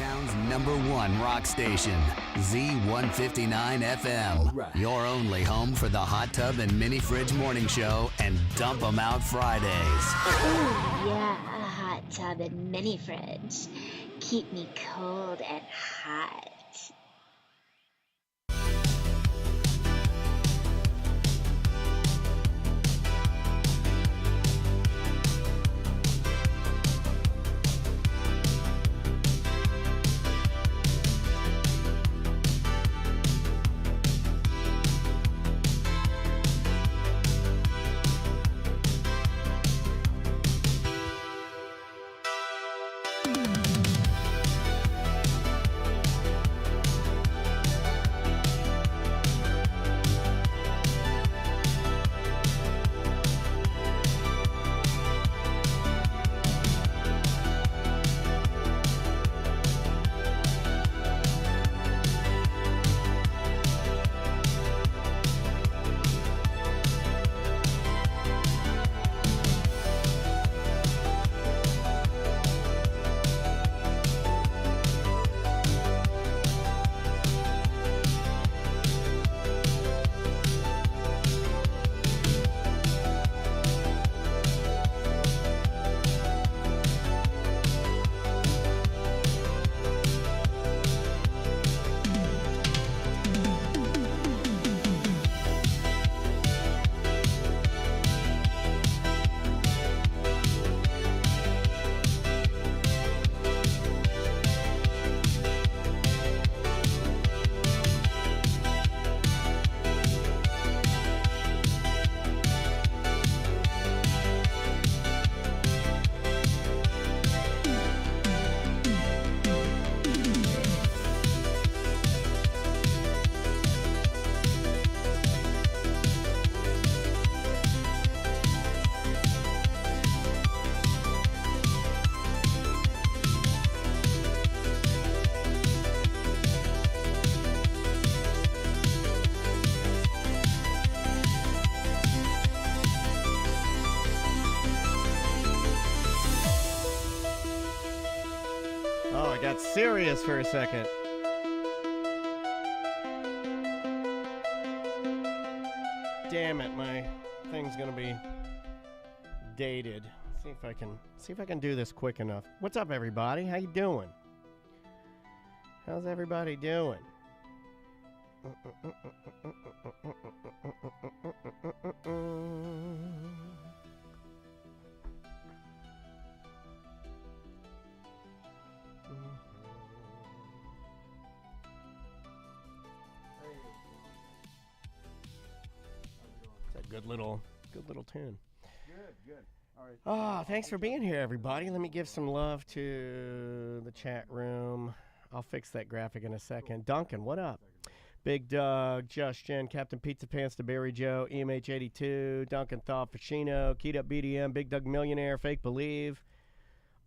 Chi-Town's #1 rock station, Z159 FM. Right. Your only home for the Hot Tub and Mini Fridge Morning Show and Dump 'em Out Fridays. Ooh, yeah, a hot tub and mini fridge. Keep me cold and hot. Got serious for a second. Damn it, my thing's gonna be dated. See if I can do this quick enough. What's up, everybody? How you doing? How's everybody doing? It's a good little tune. Good. All right. Oh, thanks for being here, everybody. Let me give some love to the chat room. I'll fix that graphic in a second. Duncan, what up? Big Doug, Just Jen, Captain Pizza Pants, the Berry Joe, EMH82, Duncan Thaw, Pacino, Keyed Up BDM, Big Doug Millionaire, Fake Believe.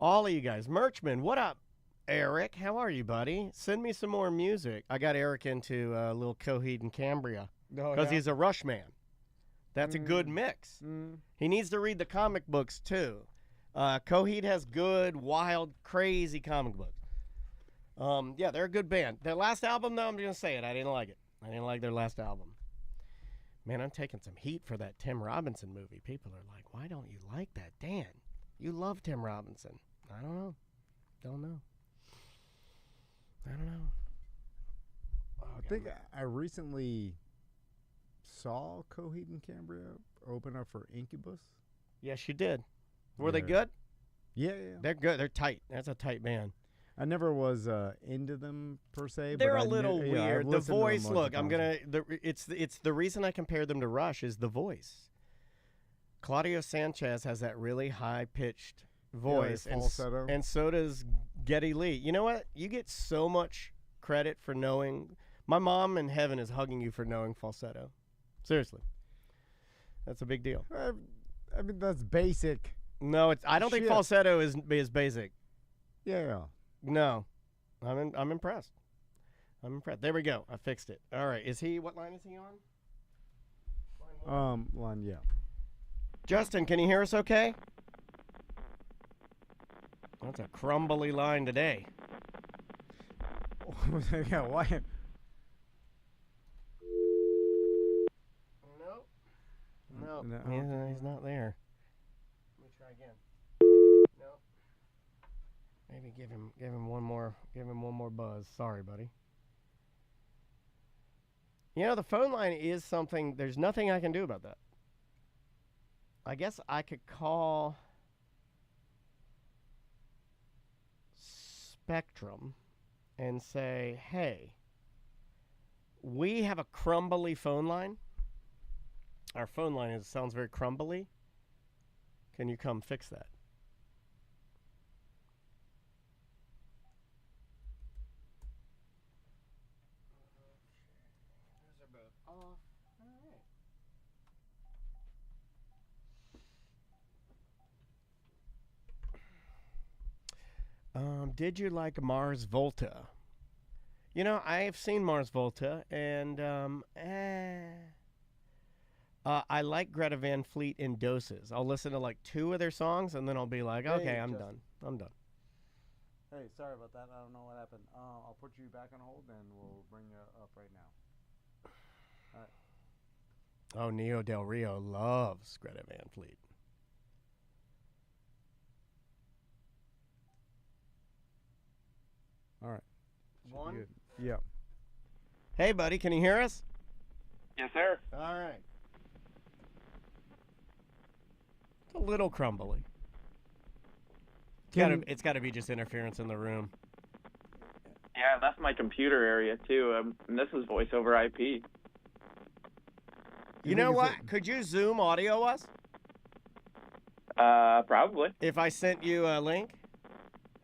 All of you guys. Merchman, what up? Eric, how are you, buddy? Send me some more music. I got Eric into a little Coheed and Cambria because he's a Rush man. That's a good mix. He needs to read the comic books, too. Coheed has good, wild, crazy comic books. Yeah, they're a good band. Their last album, though, I'm going to say it. I didn't like it. I didn't like their last album. Man, I'm taking some heat for that Tim Robinson movie. People are like, why don't you like that? Dan, you love Tim Robinson. I don't know. Don't know. I think I recently saw Coheed and Cambria open up for Incubus. Yes, you did. Were they good? Yeah. They're good. They're tight. That's a tight band. I never was into them per se. They're but a little weird. The voice, look, it's the reason I compare them to Rush is the voice. Claudio Sanchez has that really high-pitched voice, falsetto. And so does Geddy Lee. You know what? You get so much credit for knowing. My mom in heaven is hugging you for knowing falsetto. Seriously. That's a big deal. I mean, that's basic. No, I don't think falsetto is basic. Yeah. No. I'm impressed. I'm impressed. There we go. I fixed it. All right. What line is he on? Line, yeah. Justin, can you hear us okay? That's a crumbly line today. Yeah, why? Nope. No, No. he's not there. Let me try again. Nope. Maybe give him one more buzz. Sorry, buddy. You know, the phone line is something. There's nothing I can do about that. I guess I could call Spectrum and say, hey, we have a crumbly phone line. Our phone line sounds very crumbly. Can you come fix that? Those are both off. All right. Did you like Mars Volta? You know, I have seen Mars Volta, and I like Greta Van Fleet in doses. I'll listen to like 2 of their songs, and then I'll be like, okay, I'm done. I'm done. Hey, sorry about that. I don't know what happened. I'll put you back on hold, and we'll bring you up right now. All right. Oh, Neo Del Rio loves Greta Van Fleet. All right. One? Good. Yeah. Hey, buddy, can you hear us? Yes, sir. All right. It's a little crumbly. It's got to be just interference in the room. Yeah, that's my computer area, too. And this is voice over IP. You know what? Could you Zoom audio us? Probably. If I sent you a link?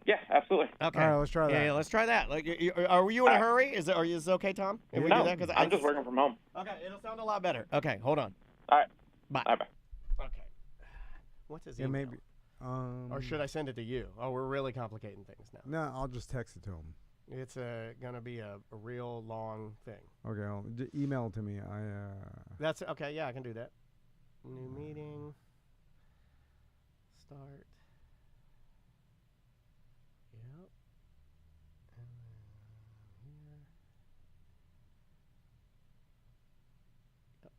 Yeah, absolutely. Okay. All right, let's try that. Yeah, let's try that. Like, are you in a hurry? Is it okay, Tom? If we No, do that? 'Cause I'm just working from home. Okay, it'll sound a lot better. Okay, hold on. All right. Bye. Bye-bye. Okay. What's his Yeah, email? maybe. Or should I send it to you? Oh, we're really complicating things now. No, I'll just text it to him. It's gonna be a real long thing. Okay, email it to me. That's okay. Yeah, I can do that. New meeting. Start. Yep. And then here. Yep.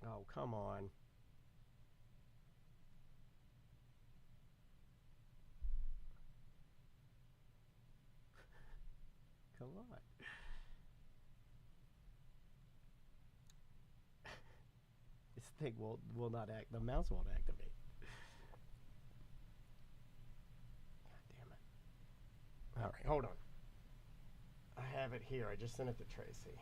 Oh, come on. Come on. This thing will not act. The mouse won't activate. God damn it. All right, hold on. I have it here. I just sent it to Tracy.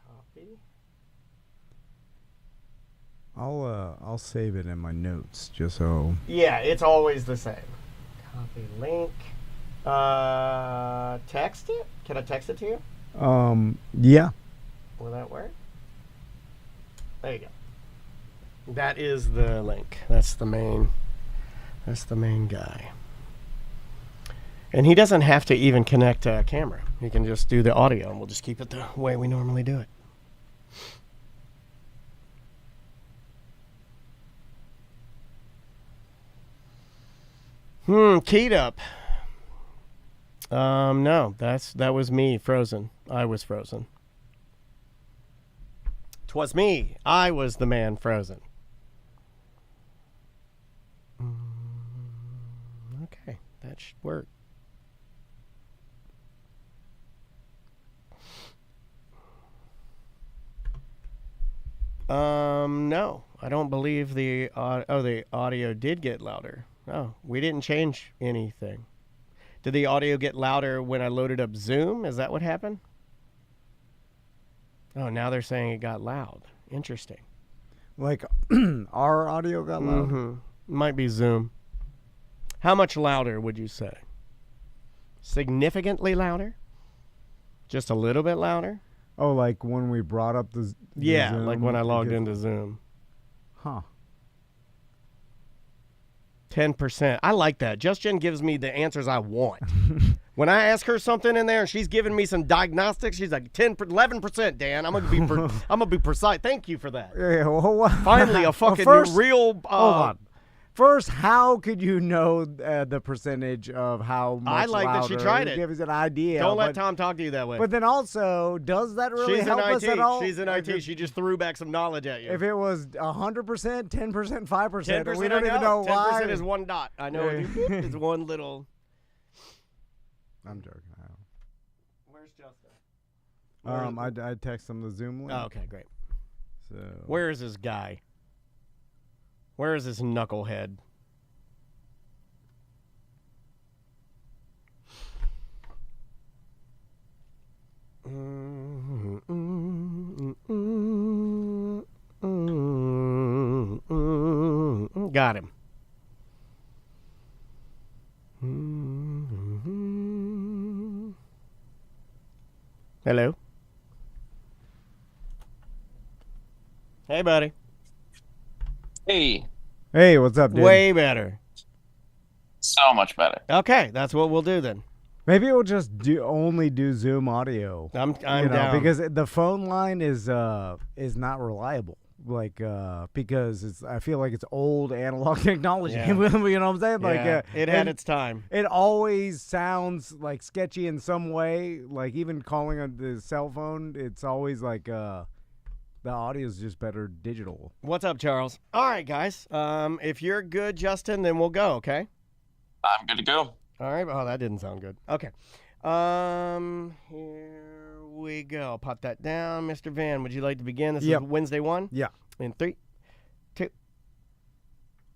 Copy. I'll save it in my notes just so. Yeah, it's always the same. Copy link. Text it? Can I text it to you? Yeah. Will that work? There you go. That is the link. That's the main guy. And he doesn't have to even connect a camera. He can just do the audio, and we'll just keep it the way we normally do it. Keyed up. No, that was me frozen. I was frozen. 'Twas me. I was the man frozen. Okay, that should work. No, I don't believe the audio did get louder. Oh, we didn't change anything. Did the audio get louder when I loaded up Zoom? Is that what happened? Oh, now they're saying it got loud. Interesting. Like our audio got loud. Mm-hmm. Might be Zoom. How much louder would you say? Significantly louder? Just a little bit louder? Oh, like when we brought up the Yeah, Zoom, like when I logged into Zoom. Huh. 10%. I like that. Just Jen gives me the answers I want. When I ask her something in there and she's giving me some diagnostics, she's like 11%, Dan. I'm gonna be precise. Thank you for that. Yeah, well, Finally, a fucking real. Hold on. First, how could you know the percentage of how much I like that she louder? tried it. Give us an idea. Don't let Tom talk to you that way. But then also, does that really She's help in IT. us at all? She's in IT. She just threw back some knowledge at you. If it was 100%, 10%, 5%, 10%, we don't even know 10% why. 10% is one dot. I know it's one little. I'm joking. Where's Justin? I text him the Zoom link. Oh, okay, great. So Where is this guy? Where is this knucklehead? Got him. Hello. Hey, buddy. Hey, Hey, what's up, dude? Way better. so much better. Okay, that's what we'll do then. Maybe we'll just only do Zoom audio. I'm you know, down. because the phone line is not reliable. Like because I feel like it's old analog technology. Yeah. You know what I'm saying? Like yeah, it had and its time. It always sounds like sketchy in some way. Like even calling on the cell phone, it's always like the audio is just better digital. What's up, Charles? All right, guys. If you're good, Justin, then we'll go. Okay. I'm good to go. All right. Oh, that didn't sound good. Okay. Here we go. Pop that down, Mr. Van. Would you like to begin? This Yep. is Wednesday 1. Yeah. In 3, 2.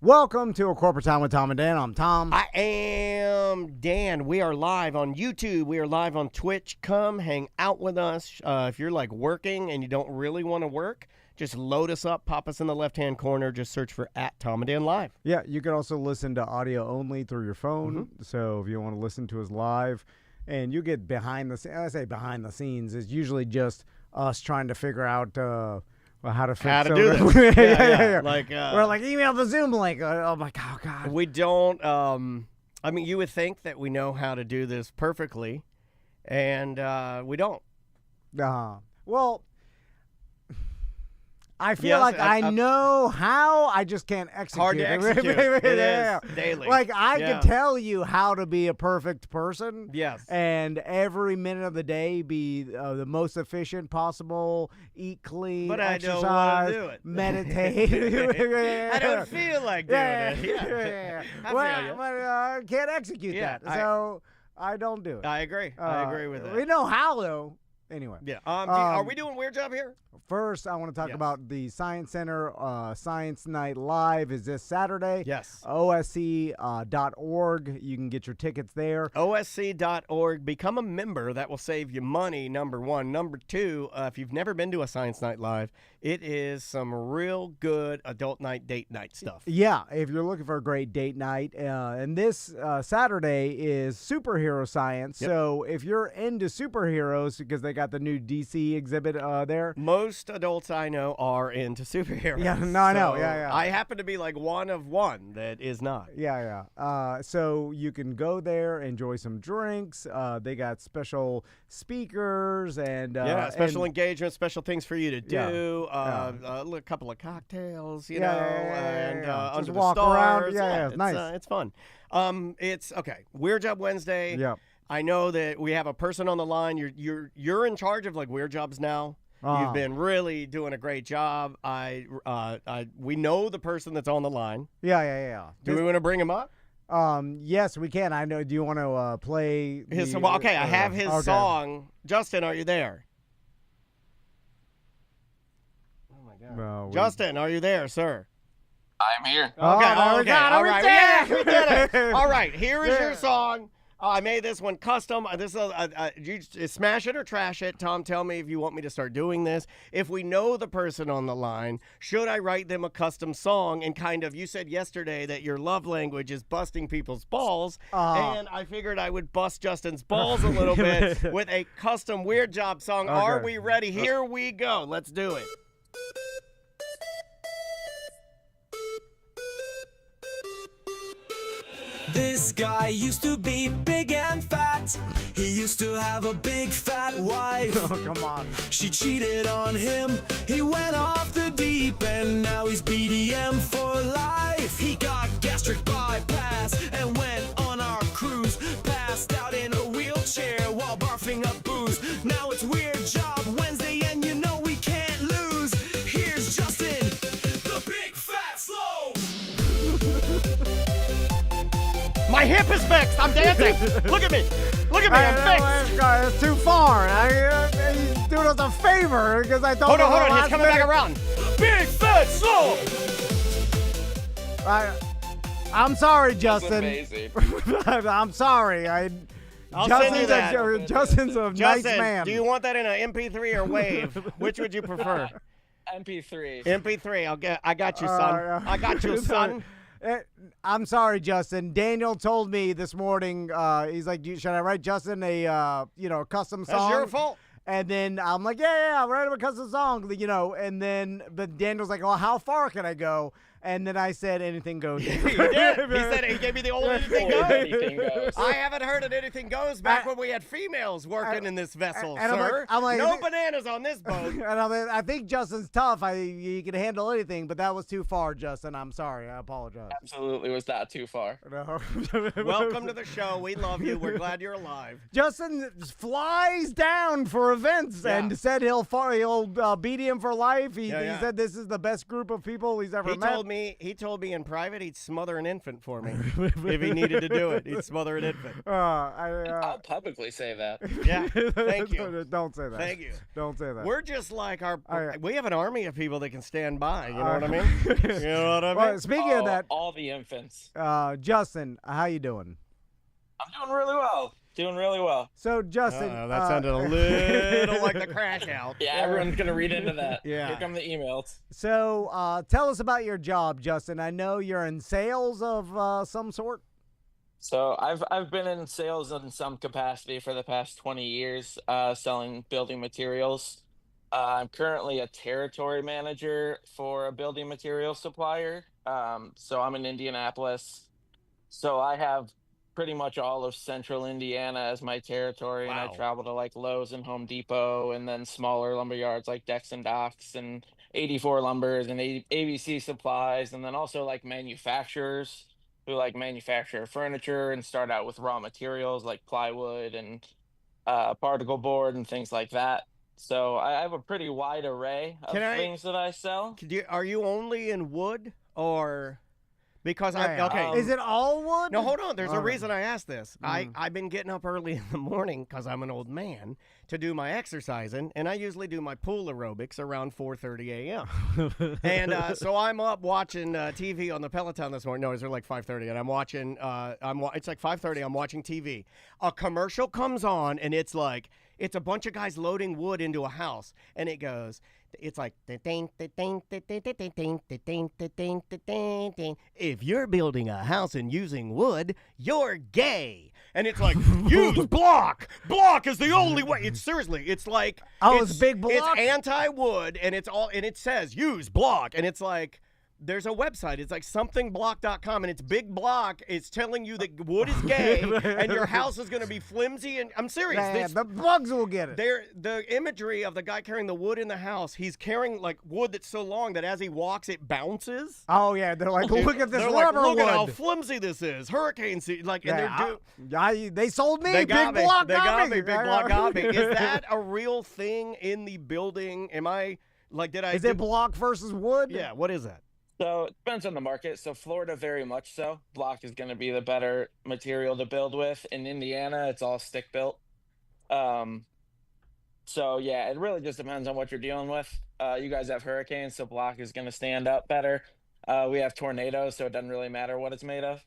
Welcome to A Corporate Time with Tom and Dan. I'm Tom. I am Dan. We are live on YouTube. We are live on Twitch. Come hang out with us. If you're like working and you don't really want to work, just load us up, pop us in the left-hand corner. Just search for @TomandDan Live. Yeah, you can also listen to audio only through your phone. So if you want to listen to us live, and you get behind the scenes, I say behind the scenes, it's usually just us trying to figure out how to do this. Yeah. Like we're like, email the Zoom link. Oh my God. We don't. I mean, you would think that we know how to do this perfectly, and we don't. Well, I feel Yes, like I know how, I just can't execute. Hard to execute. It is daily. Like I can tell you how to be a perfect person. Yes. And every minute of the day be the most efficient possible. Eat clean, But I exercise, don't want to do it. meditate. I don't feel like doing it. Yeah. I feel you. But I can't execute that, so I don't do it. I agree. I agree with that. We know how though. Anyway. Yeah. Are we doing Weird Job here? First, I want to talk Yes. about the Science Center. Science Night Live is this Saturday. Yes. OSC.org. You can get your tickets there. OSC.org. Become a member. That will save you money, number one. Number two, if you've never been to a Science Night Live, it is some real good adult night, date night stuff. Yeah, if you're looking for a great date night. And this Saturday is superhero science. Yep. So if you're into superheroes, because they got the new DC exhibit there. Most adults I know are into superheroes. Yeah, no, I know. So Yeah. I happen to be like one of one that is not. Yeah. So you can go there, enjoy some drinks. They got special speakers and special and, engagement, special things for you to do. Yeah. A couple of cocktails, you Yeah, know, yeah. and Just under walk the around. stars. Yeah, it's nice. It's fun. It's okay. Weird Job Wednesday. Yeah. I know that we have a person on the line. You're in charge of like Weird Jobs now. You've been really doing a great job. We know the person that's on the line. Yeah. Do we want to bring him up? Yes, we can. I know. Do you want to play His the, okay, I have his okay. song. Justin, are you there? Oh my God. Well, Justin, are you there, sir? I'm here. Okay. Oh, no, we okay. got it. All We right. did Yeah, it. we did it. All right. Here is your Yeah. song. I made this one custom. This is you smash it or trash it. Tom, tell me if you want me to start doing this. If we know the person on the line, should I write them a custom song and kind of? You said yesterday that your love language is busting people's balls, and I figured I would bust Justin's balls a little bit with a custom Weird Job song. Okay. Are we ready? Here we go. Let's do it. This guy used to be big and fat. He used to have a big fat wife. Oh, come on. She cheated on him. He went off the deep end. Now he's BDM for life. He got gastric bypass and went on our cruise. Passed out in a wheelchair while barfing up booze. Now it's Weird Job Wednesday and you know we can't lose. Here's Justin, the big fat slow. My hip is fixed. I'm dancing. Look at me. Look at me. I'm fixed. It's too far. He's doing us a favor because I told Hold him. on. He's coming back around. Big fat slow. I'm sorry, Justin. Amazing. I'm sorry. I'll send you that. Justin's a nice Justin, man. do you want that in an MP3 or WAV? Which would you prefer? MP3. MP3. I got you, son. I got you, son. I'm sorry, Justin. Daniel told me this morning. He's like, should I write Justin a custom song? That's your fault. And then I'm like, yeah, I'll write him a custom song, And then, but Daniel's like, well, how far can I go? And then I said, anything goes. He did. He said he gave me the old anything goes. Anything goes. I haven't heard of anything goes back when we had females working in this vessel, sir. I'm like, no bananas on this boat. And I'm like, I think Justin's tough. He can handle anything, but that was too far, Justin. I'm sorry. I apologize. Absolutely was not too far. No. Welcome to the show. We love you. We're glad you're alive. Justin flies down for events and said he'll beat him for life. He said this is the best group of people he's ever met. He told me in private he'd smother an infant for me if he needed to do it. He'd smother an infant. I'll publicly say that. Yeah, thank you. Don't say that. Thank you. Don't say that. We're just like we have an army of people that can stand by. You know what I mean? You know what I mean? Well, speaking of that, all the infants. Justin, how you doing? I'm doing really well. Doing really well. So, Justin. That sounded a little like the crash out. Yeah, everyone's going to read into that. Yeah. Here come the emails. So, tell us about your job, Justin. I know you're in sales of some sort. So I've been in sales in some capacity for the past 20 years, selling building materials. I'm currently a territory manager for a building material supplier. So I'm in Indianapolis. So I have pretty much all of central Indiana as my territory. Wow. And I travel to like Lowe's and Home Depot and then smaller lumber yards like Decks and Docks and 84 Lumbers and ABC Supplies. And then also like manufacturers who like manufacture furniture and start out with raw materials like plywood and particle board and things like that. So I have a pretty wide array of things that I sell. Are you only in wood or... Because is it all wood? No, hold on. There's a reason I asked this. I've been getting up early in the morning because I'm an old man to do my exercising, and I usually do my pool aerobics around 4:30 a.m. And so I'm up watching TV on the Peloton this morning. No, it's like 5:30, and I'm watching. It's like 5:30. I'm watching TV. A commercial comes on, and it's like it's a bunch of guys loading wood into a house, and it goes. It's like if you're building a house and using wood, you're gay. And it's like use block. Block is the only way. It's seriously. It's like it's big block. It's anti-wood, and it says use block, and it's like. There's a website. It's like somethingblock.com, and it's big block. It's telling you that wood is gay, and your house is going to be flimsy. And I'm serious. Yeah, the bugs will get it. The imagery of the guy carrying the wood in the house, he's carrying like wood that's so long that as he walks, it bounces. Oh yeah, they're like, look at this rubber wood. Look at how wood. flimsy this is. Hurricane season. Like, and they sold me. They got me. Block they got me. Big block got me. Is that a real thing in the building? Am I like? Did I? Is it block versus wood? Yeah. What is that? So it depends on the market. So Florida, very much so. Block is going to be the better material to build with. In Indiana, it's all stick built. So yeah, it really just depends on what you're dealing with. You guys have hurricanes, so block is going to stand up better. We have tornadoes, so it doesn't really matter what it's made of.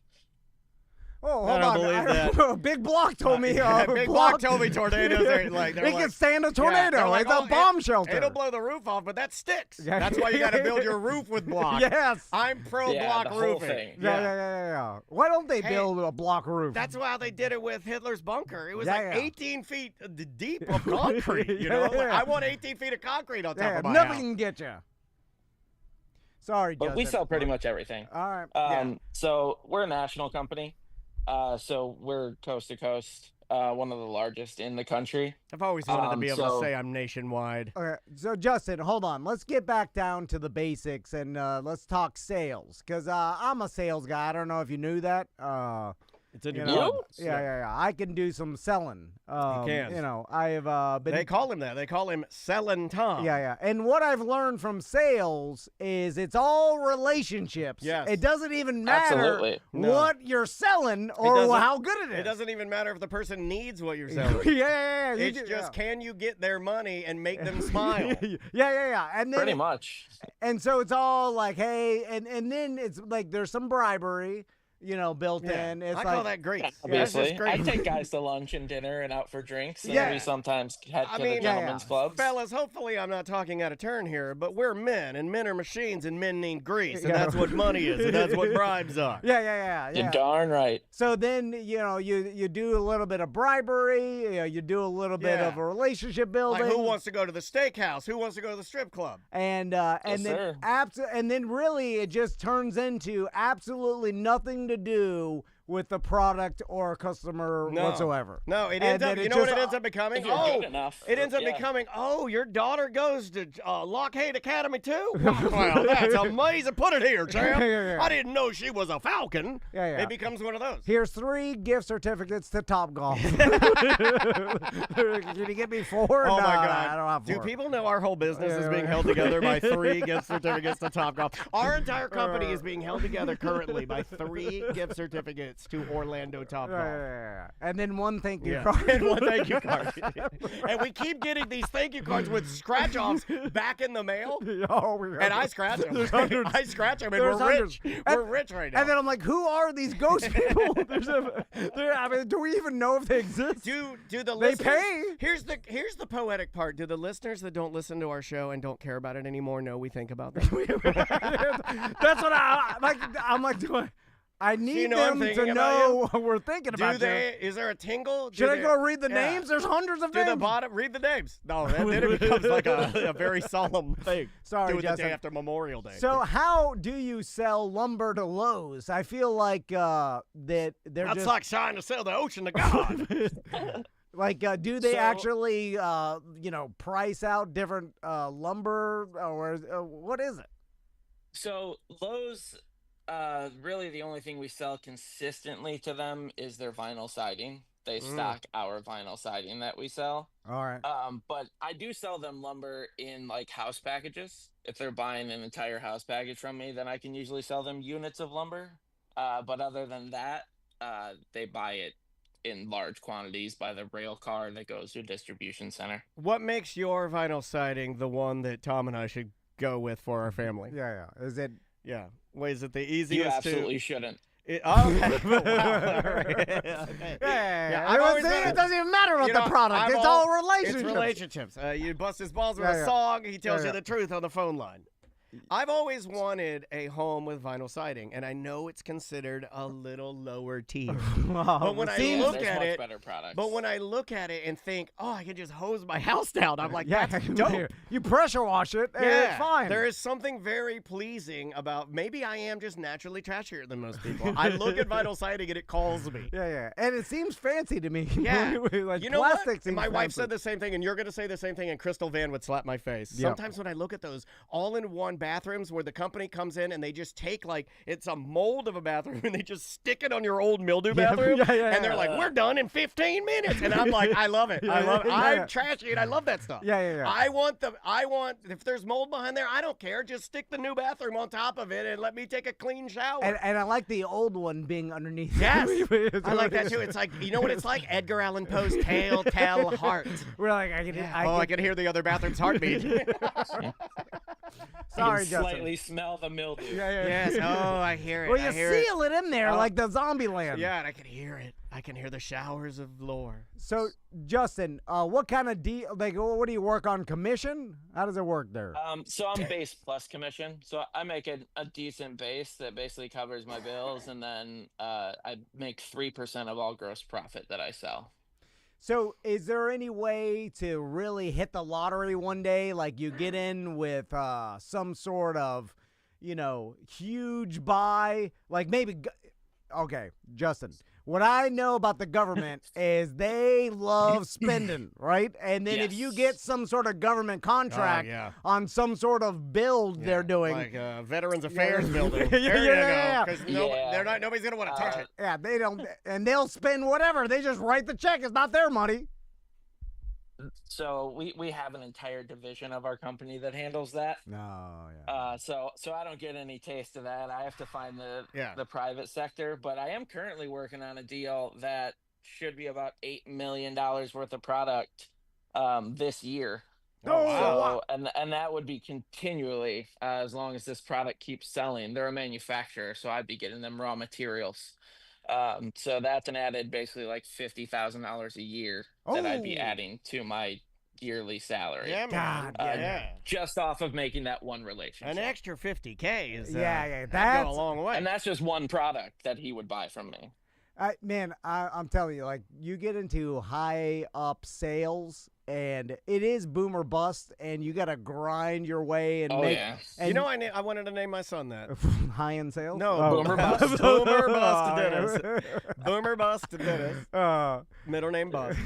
Oh, I hold don't on. believe that. Big Block told me. Big Block told me tornadoes are like. It can stand a tornado. Yeah, like, it's a bomb shelter. It'll blow the roof off, but that sticks. That's why you got to build your roof with block. Yes. I'm pro block the roofing. whole thing. Yeah. Why don't they build a block roof? That's why they did it with Hitler's bunker. It was 18 feet deep of concrete. You know, like, I want 18 feet of concrete on top of my nothing house. can get you. Sorry, But Justin. we sell pretty much everything. All right. So we're a national company. So we're coast to coast, one of the largest in the country. I've always wanted to be able to So- say I'm nationwide. Okay, so Justin, hold on. Let's get back down to the basics and let's talk sales. Because I'm a sales guy. I don't know if you knew that. It's in You your know, blood. yeah. I can do some selling. can. You know, I've been. They call him that. They call him Selling Tom. Yeah. And what I've learned from sales is it's all relationships. Yes. It doesn't even matter Absolutely. No. what you're selling or doesn't- how good it is. It doesn't even matter if the person needs what you're selling. yeah. You It's do- just can you get their money and make them smile? yeah. And then Pretty much. And so it's all like, hey, and then it's like there's some bribery, you know, built Yeah. in. It's I like, call that grease. That's Obviously, just grease. I take guys to lunch and dinner and out for drinks. And Yeah. we sometimes head I to mean, the gentlemen's clubs. Fellas, hopefully I'm not talking out of turn here, but we're men, and men are machines, and men need grease, and Yeah. that's what money is, and that's what bribes are. yeah. You're darn right. So then, you know, you do a little bit of bribery, you know, you do a little bit Yeah. of a relationship building. Like, who wants to go to the steakhouse? Who wants to go to the strip club? and Yes, then sir. and then really it just turns into absolutely nothing to do with the product or customer No. whatsoever. No, it And ends up, then you it know what just- it ends up becoming? If you're Oh, good enough. it ends up Yeah. becoming, oh, your daughter goes to Lockheed Academy too? Wow, that's amazing. Put it here, champ. Yeah. I didn't know she was a Falcon. Yeah. It becomes one of those. Here's 3 gift certificates to Top Golf. Can you get me 4? Oh No, my no, God! I don't have 4. Do people know our whole business is Yeah, being right. held together by 3 gift certificates to Topgolf? Our entire company is being held together currently by 3 gift certificates to Orlando Topgolf. Yeah. And then 1 thank you Yeah. card. And 1 thank you card. And we keep getting these thank you cards with scratch offs back in the mail. Oh, we And I scratch them. There's hundreds. I scratch them, and There's we're hundreds. rich. We're rich right now. And then I'm like, who are these ghost people? I mean, do we even know if they exist? do the They listeners, pay. Here's the poetic part. Do the listeners that don't listen to our show and don't care about it anymore know we think about them? That's what I like. I'm like, I need know I'm them thinking to about know we're thinking Do about they? Is there a tingle? Should Do I they- go read the yeah. names? There's hundreds of Do names. the bottom? Read the names. No, then it becomes like a very solemn thing. Sorry, Do it the Justin. day after Memorial Day. So how do you sell lumber to Lowe's? I feel like that they're that's just like trying to sell the ocean to God. like do they So- actually price out different lumber or what is it? So Lowe's, really the only thing we sell consistently to them is their vinyl siding. They stock our vinyl siding that we sell. All right. But I do sell them lumber in like house packages. If they're buying an entire house package from me, then I can usually sell them units of lumber. But other than that, they buy it in large quantities by the rail car that goes to a distribution center. What makes your vinyl siding the one that Tom and I should go with for our family? Yeah. Is it? Yeah. Wait, is it the easiest You absolutely shouldn't. Okay. Wow. All right. Okay. Yeah. I've always been it doesn't even matter about you the know, product. I've It's al- all relationships. It's relationships. You bust his balls with Yeah, a yeah. song, he tells Yeah, you yeah. the truth on the phone line. I've always wanted a home with vinyl siding, and I know it's considered a little lower tier. But when I look There's at much it, better products. but when I look at it and think, oh, I can just hose my house down, I'm like, Yeah, that's dope. you pressure wash it, and it's fine. There is something very pleasing about, maybe I am just naturally trashier than most people. I look at vinyl siding and it calls me. Yeah, and it seems fancy to me. Yeah. Like You know plastic what? seems My wife fancy. said the same thing, and you're going to say the same thing, and Crystal Van would slap my face. Yeah. Sometimes when I look at those all-in-one bathrooms where the company comes in and they just take, like, it's a mold of a bathroom, and they just stick it on your old mildew bathroom, and they're like, we're done in 15 minutes. And I'm like, I love it. I love it. Yeah. I'm trashy, and I love that stuff. Yeah. I want, if there's mold behind there, I don't care. Just stick the new bathroom on top of it and let me take a clean shower. And I like the old one being underneath. Yes, I like that too. It's like, you know what it's like? Edgar Allan Poe's Tell Heart. We're like, I can hear the other bathroom's heartbeat. Sorry, you can Justin. slightly smell the mildew. Yeah. Yes. Oh, I hear it. Well, I you hear seal it in there Oh. like the zombie land. Yeah, and I can hear it. I can hear the showers of lore. So, Justin, what kind of what do you work on commission? How does it work there? So I'm base plus commission. So I make a decent base that basically covers my bills, and then I make 3% of all gross profit that I sell. So, is there any way to really hit the lottery one day? Like you get in with some sort of, huge buy, like maybe. Okay, Justin, What I know about the government is they love spending, right? And then if you get some sort of government contract on some sort of build they're doing, like Veterans Affairs building, there you go. Because nobody's gonna want to touch it. Yeah, they don't, and they'll spend whatever. They just write the check. It's not their money. So we have an entire division of our company that handles that. No, so I don't get any taste of that. I have to find the private sector, but I am currently working on a deal that should be about $8 million worth of product this year. Oh, wow. So, and that would be continually as long as this product keeps selling. They're a manufacturer, so I'd be getting them raw materials. So that's an added basically like $50,000 a year that I'd be adding to my yearly salary. Yeah, man. Just off of making that one relationship. An extra $50K is that's go a long way. And that's just one product that he would buy from me. I'm telling you, like, you get into high up sales, and it is boom or bust, and you got to grind your way and make. Yeah. And you know, I wanted to name my son that. High end sales. No, boomer bust. Boomer bust Dennis. Boomer bust Dennis. Middle name Bust.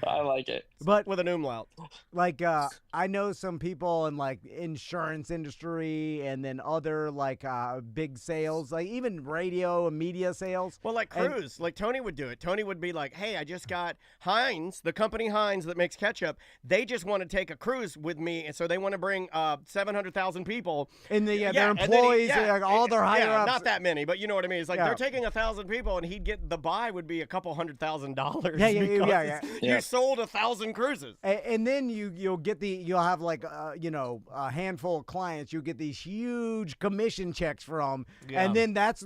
I like it, but with an umlaut. Like, I know some people in like insurance industry, and then other like big sales, like even radio and media sales. Well, like cruise, like Tony would do it. Tony would be like, "Hey, I just got Heinz, the company Heinz that makes ketchup. They just want to take a cruise with me, and so they want to bring 700,000 people." And their employees, like all their higher ups. Not that many, but you know what I mean. It's like they're taking 1,000 people, and he'd get the buy would be a couple $100,000. Yeah. You sold 1,000 cruises, and then you'll have like a handful of clients. You get these huge commission checks from, and then that's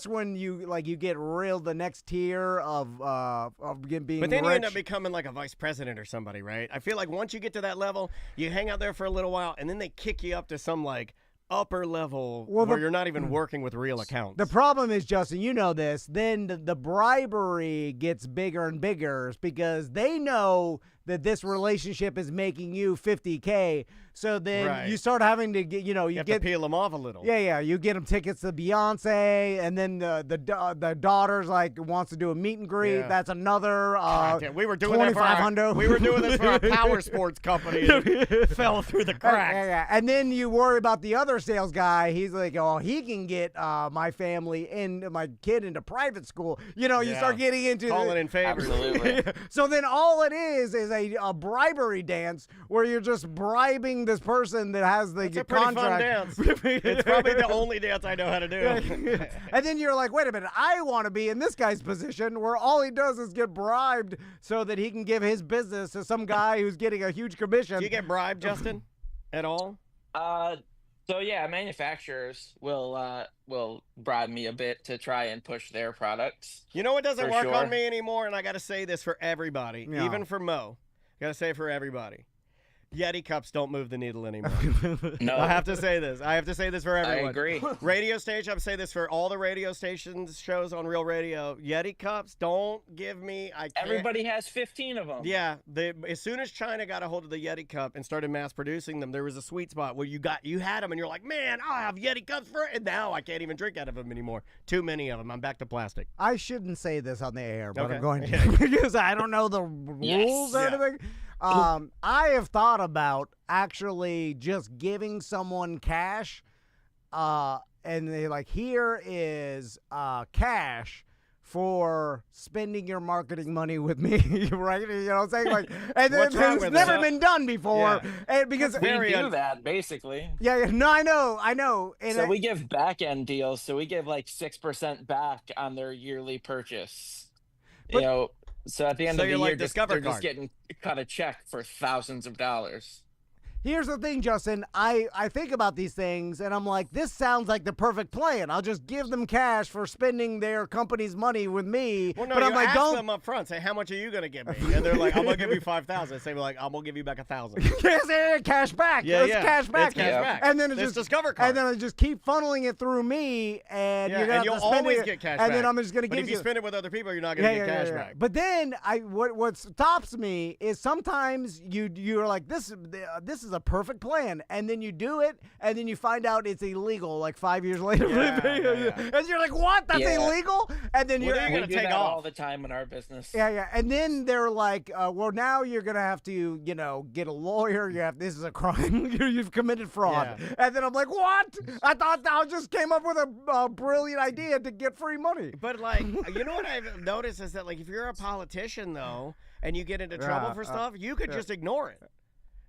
when you get real the next tier of being. But then rich. you end up becoming like a vice president or somebody, right? I feel like once you get to that level, you hang out there for a little while, and then they kick you up to some like upper level where you're not even working with real accounts. The problem is, Justin, you know this, then the bribery gets bigger and bigger because they know that this relationship is making you $50K. So then you start having to get, you have to peel them off a little. Yeah. You get them tickets to Beyonce, and then the daughter's like wants to do a meet and greet. Yeah. That's another. We were doing that for we were doing this for our power sports company. And it fell through the cracks. Yeah. And then you worry about the other sales guy. He's like, oh, he can get my family and my kid into private school. You start getting into calling in favors. Absolutely. So then all it is a bribery dance where you're just bribing this person that has the contract. It's a pretty fun dance. It's probably the only dance I know how to do. And then you're like, wait a minute, I want to be in this guy's position where all he does is get bribed so that he can give his business to some guy who's getting a huge commission. Do you get bribed, Justin, at all? So yeah, manufacturers will bribe me a bit to try and push their products. You know what doesn't work on me anymore, and I got to say this for everybody, even for Mo. Got to say it for everybody. Yeti cups don't move the needle anymore. No. I have to say this. I have to say this for everyone. I agree. Radio station, I'm say this for all the radio stations, shows on Real Radio. Yeti cups don't give me. I can't. Everybody has 15 of them. Yeah. As soon as China got a hold of the Yeti cup and started mass producing them, there was a sweet spot where you had them and you're like, man, I'll have Yeti cups for it. And now I can't even drink out of them anymore. Too many of them. I'm back to plastic. I shouldn't say this on the air, but I'm going to because I don't know the rules or anything. I have thought about actually just giving someone cash, and they like, here is cash for spending your marketing money with me, right? You know what I'm saying? Like, and it's never been done before, and because we do that basically. Yeah. No, I know. And so we give back end deals. So we give like 6% back on their yearly purchase. So at the end of the year, they're just getting cut a check for thousands of dollars. Here's the thing, Justin. I think about these things, and I'm like, this sounds like the perfect plan. I'll just give them cash for spending their company's money with me. Well, no, but I'm like, ask them up front. Say, how much are you going to give me? And they're like, I'm going to give you 5,000. Say, like, I'm going to give you back 1,000. Cash back. Yeah, cash back. It's cash back. And then it's Discover card. And then I just keep funneling it through me, and you'll always get cash back. And then I'm just going to give you. But if you spend it with other people, you're not going to get cash back. But then what stops me is sometimes you're like, this is is a perfect plan. And then you do it, and then you find out it's illegal like 5 years later. Yeah. And you're like, what? That's illegal? And then you're we going to do take that off all the time in our business. Yeah. And then they're like, well, now you're going to have to, get a lawyer. This is a crime. You've committed fraud. Yeah. And then I'm like, what? I thought I just came up with a brilliant idea to get free money. But like, you know what I've noticed is that like if you're a politician though, and you get into trouble for stuff, you could just ignore it.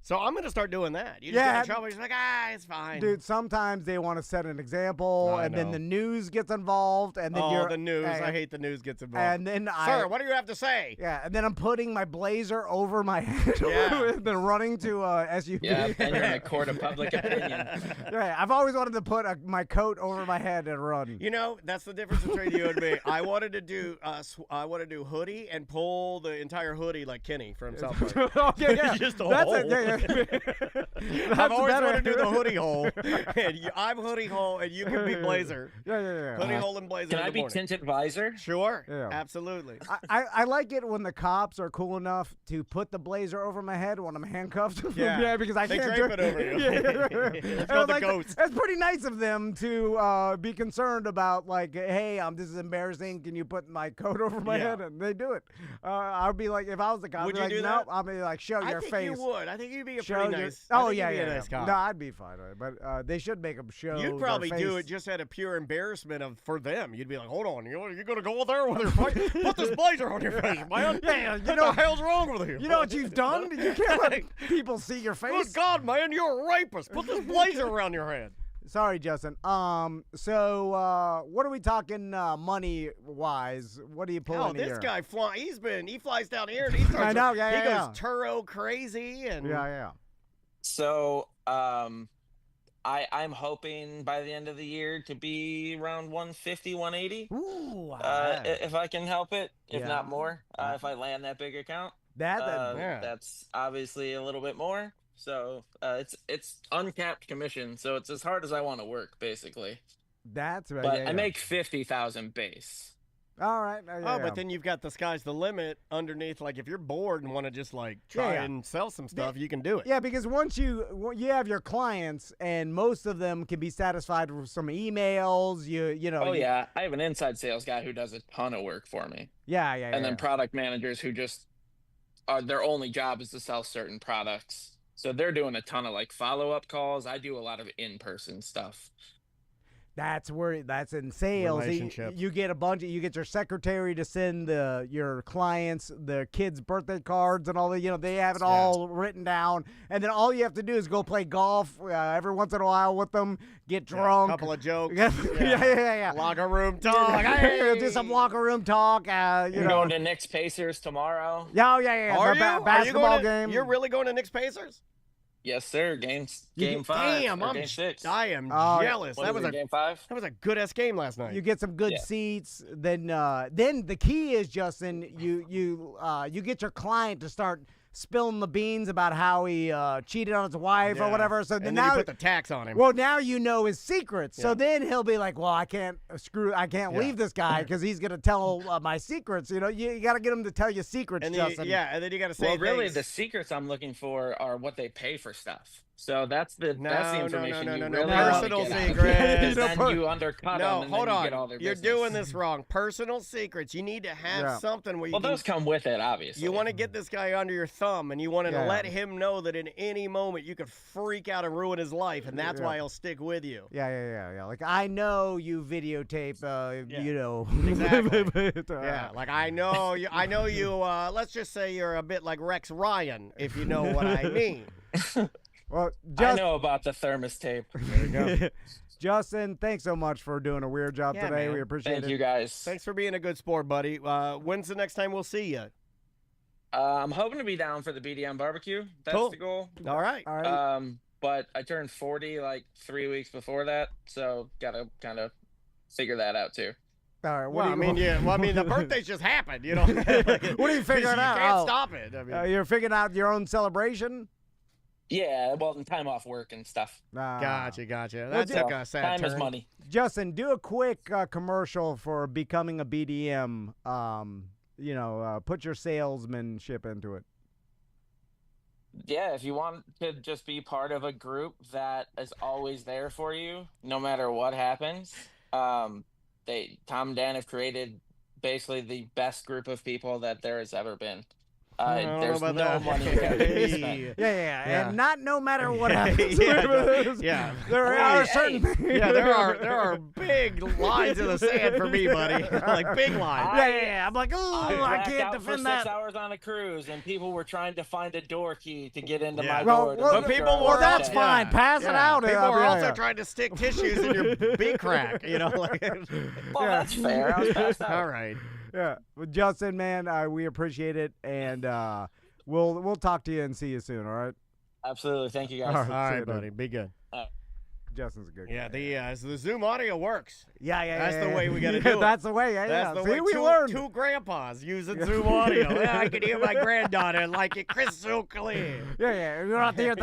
So I'm going to start doing that. You just get in trouble, you're just like, it's fine. Dude, sometimes they want to set an example, and then the news gets involved, and then the news. I hate the news gets involved. And then Sir, what do you have to say? Yeah, and then I'm putting my blazer over my head, and then running to SUV. Yeah, and you're in a court of public opinion. Yeah, I've always wanted to put my coat over my head and run. You know, that's the difference between you and me. I wanted to do hoodie and pull the entire hoodie like Kenny from South Park. Okay, yeah. Just a That's hole. it. Yeah. I've always wanted to do the hoodie hole. And I'm hoodie hole, and you can be blazer. Yeah. Hoodie hole and blazer. Can in I the be morning. tinted visor? Sure. Yeah. Absolutely. I like it when the cops are cool enough to put the blazer over my head when I'm handcuffed. Yeah. Because I They can't drape do it over you. Yeah. It's called the ghost. It's pretty nice of them to be concerned about, like, hey, this is embarrassing. Can you put my coat over my head? And they do it. I'd be like, if I was the cop, Would I'd be you like, do nope. I'll be like, show your face. I think you would. I think you'd be a Show pretty your- nice. Oh, I think yeah, you'd be yeah. a nice cop. No, I'd be fine with it. But they should make them show You'd probably their do face. it just out of pure embarrassment for them. You'd be like, hold on, you're going to go there with your face? Put this blazer on your face, man. Yeah, What the hell's wrong with you? You know what you've done? You can't let people see your face. Good God, man, you're a rapist. Put this blazer around your head. Sorry, Justin. So what are we talking money-wise? What are you pulling This here? guy he flies down here and he starts. I know, he yeah. goes Turo crazy and Yeah. So, I'm hoping by the end of the year to be around 150, 180. Ooh, If I can help it, if Yeah. not more, if I land that big account. yeah. That's obviously a little bit more. So it's uncapped commission, so it's as hard as I want to work, basically. That's right. But I make 50,000 base. All right. but then you've got the sky's the limit underneath. Like if you're bored and want to just like try and sell some stuff, you can do it. Yeah, because once you have your clients, and most of them can be satisfied with some emails. You know. Oh yeah, I have an inside sales guy who does a ton of work for me. Yeah. And then product managers who just their only job is to sell certain products. So they're doing a ton of like follow-up calls. I do a lot of in-person stuff. That's in sales. Relationships. You get you get your secretary to send your clients their kids' birthday cards and all the, they have it all written down. And then all you have to do is go play golf every once in a while with them, get drunk. A couple of jokes. Yeah. Locker room talk. Hey, do some locker room talk. You're going to Knicks Pacers tomorrow. Yeah. Are you? Basketball game. You're really going to Knicks Pacers? Yes, sir. Game 5. Damn, or game 6. I am jealous. What That is was it, game 5. That was a good ass game last night. You get some good seats. Then the key is, Justin, you get your client to start spilling the beans about how he cheated on his wife or whatever. So and now you put the tax on him. Well, now you know his secrets. So then he'll be like, well, I can't leave this guy because he's going to tell my secrets. You got to get him to tell you secrets, and Justin. and then you got to say Well, really, things. the secrets I'm looking for are what they pay for stuff. So that's the information you really personal want to get secrets. out. Then you undercut them, and hold then on. you get all their You're business. doing this wrong. Personal secrets. You need to have something where you Well, can, those come with it, obviously. you want to get this guy under your thumb, and you want to let him know that in any moment you could freak out and ruin his life, and that's why he'll stick with you. Yeah. Like, I know you videotape, Exactly. Like I know you. Let's just say you're a bit like Rex Ryan, if you know what I mean. Well, I know about the thermos tape. There you go. Justin, thanks so much for doing a weird job today. man. We appreciate it. Thank you, guys. Thanks for being a good sport, buddy. When's the next time we'll see you? I'm hoping to be down for the BDM BBQ. That's Cool. the goal. All right. But I turned 40 like 3 weeks before that, so gotta kind of figure that out too. All right. Well, I mean, the birthdays just happened, you know. What are you figuring out? You can't stop it. I mean, You're figuring out your own celebration? Yeah, well, and time off work and stuff. Gotcha. That took a sad Time turn. is money. Justin, do a quick commercial for becoming a BDM. Put your salesmanship into it. Yeah, if you want to just be part of a group that is always there for you, no matter what happens, Tom and Dan have created basically the best group of people that there has ever been. I don't know There's about no that. money having to be spent. Yeah, and not no matter what happens. Yeah. There are certain Yeah, there are big lines in the sand for me, buddy. Like big lines. Yeah. I'm like, oh, I Blacked can't out for defend 6 that. hours on a cruise, and people were trying to find a door key to get into my Well, door. to well, make But sure people I was were that's okay. fine. Pass it out. People I were mean, also yeah. trying to stick tissues in your B crack, you know. Like, Well, that's fair. I was passed out. all right. Yeah, well, Justin, man, we appreciate it, and we'll talk to you and see you soon. All right, Absolutely. Thank you, guys. All All See right, you, dude. buddy. Be good. Justin's a good Yeah, guy. so the Zoom audio works. Yeah. That's the way we gotta Yeah, do it. That's the way. Yeah, That's the See, way. we two, learned. two grandpas using Zoom audio. Yeah, I can hear my granddaughter like it crystal clear. Yeah. We're out there.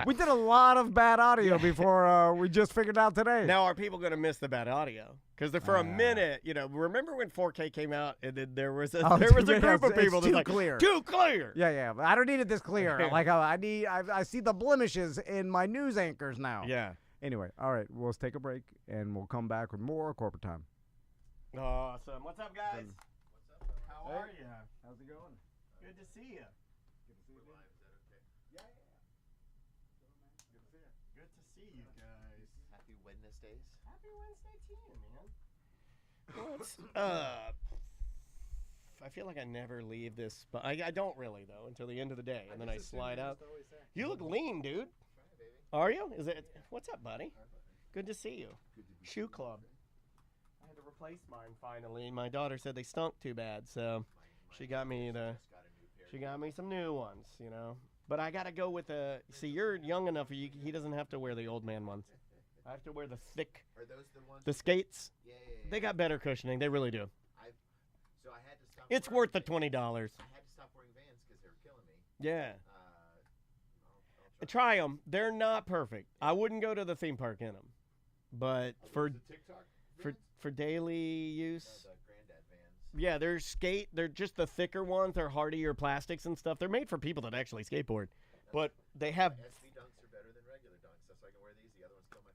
We did a lot of bad audio before we just figured out today. Now, are people going to miss the bad audio? Because for a minute, remember when 4K came out, and then there was a group of people that's too like, clear. too clear. Yeah. I don't need it this clear. Like I see the blemishes in my news anchors now. Yeah. Anyway, all right. Well, let's take a break, and we'll come back with more corporate time. Awesome. What's up, guys? What's up? How are you? How's it going? Good to see you. Good to see you guys. Happy Wednesdays. Happy Wednesday to you, man. What's up? I feel like I never leave this, but I don't really though until the end of the day, and then I slide out. You look lean, dude. Are you? Is it? What's up, buddy? Good to see you. Shoe Club. I had to replace mine finally. My daughter said they stunk too bad, so she got me some new ones, you know. But I gotta go with the. See, you're young enough. He doesn't have to wear the old man ones. I have to wear the thick. Are those the ones? The skates. Yeah. They got better cushioning. They really do. So I had to stop. It's worth the $20. I had to stop wearing Vans because they were killing me. Yeah. I'll Try them. They're not perfect. I wouldn't go to the theme park in them, but for daily use. the granddad Vans. Yeah, they're just the thicker ones. They're hardier plastics and stuff. They're made for people that actually skateboard, but they have SB dunks are better than regular dunks. That's why I can wear these. The other ones kill my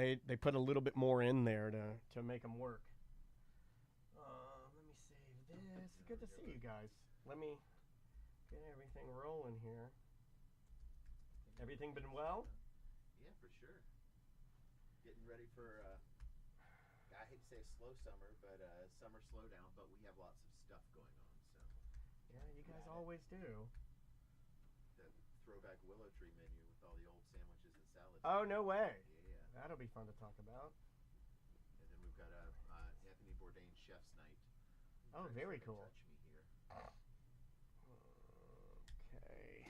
100%. They put a little bit more in there to make them work. Let me save this. Good to see you guys. Let me get everything rolling here. Everything been well? Yeah, for sure. Getting ready for, I hate to say a slow summer, but summer slowdown, but we have lots of stuff going on, so. Yeah, you guys always do. The throwback Willow Tree menu with all the old sandwiches and salads. Oh, no way. Yeah. That'll be fun to talk about. And then we've got Anthony Bourdain Chef's Night. Oh, very cool. Touch me here. Okay.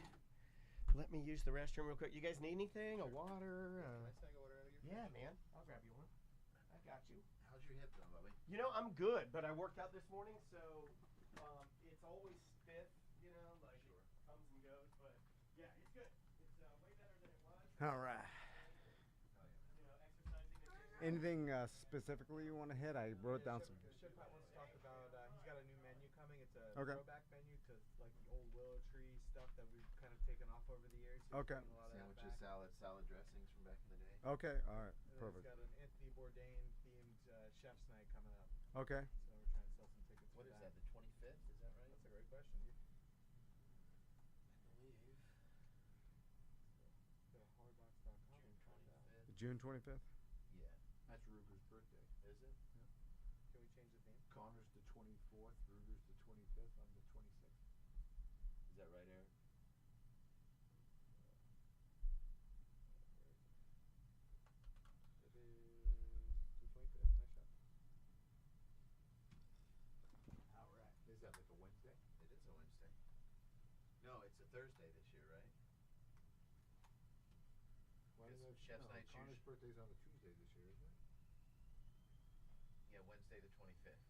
Let me use the restroom real quick. You guys need anything? A water? Can I go order your Yeah, man. I'll grab you one. I got you. How's your hip though, Bobby? You know, I'm good, but I worked out this morning, so it's always stiff, like it comes and goes. But yeah, it's good. It's way better than it was. All right. Exercising. Anything specifically you want to hit? I wrote down some. Chef Pat wants to talk about. He's got a new menu coming. It's a Okay. throwback menu to like the old Willow Tree stuff that we've kind of taken off over the years. So he's Okay. bringing a lot of that Sandwiches, back. salad dressings from back in the day. Okay, all right, And then perfect. He's got an Anthony Bourdain themed chef's night coming up. Okay. So we're trying to sell some tickets. What for is that, the 25th? Is that right? That's a great question. I believe. Go to hardbox.com and find out. June 25th? Yeah. That's Ruger's birthday. Is it? Can we change the theme? Connor's the 24th, Ruger's the 25th, I'm the 26th. Is that right, Eric? It is the 25th. Nice shot. All right. Is that like a Wednesday? It is a Wednesday. No, it's a Thursday this year, right? Why Because did I- Chef's no, Night's Connor's birthday's on a Tuesday this year, isn't it? Yeah, Wednesday the 25th.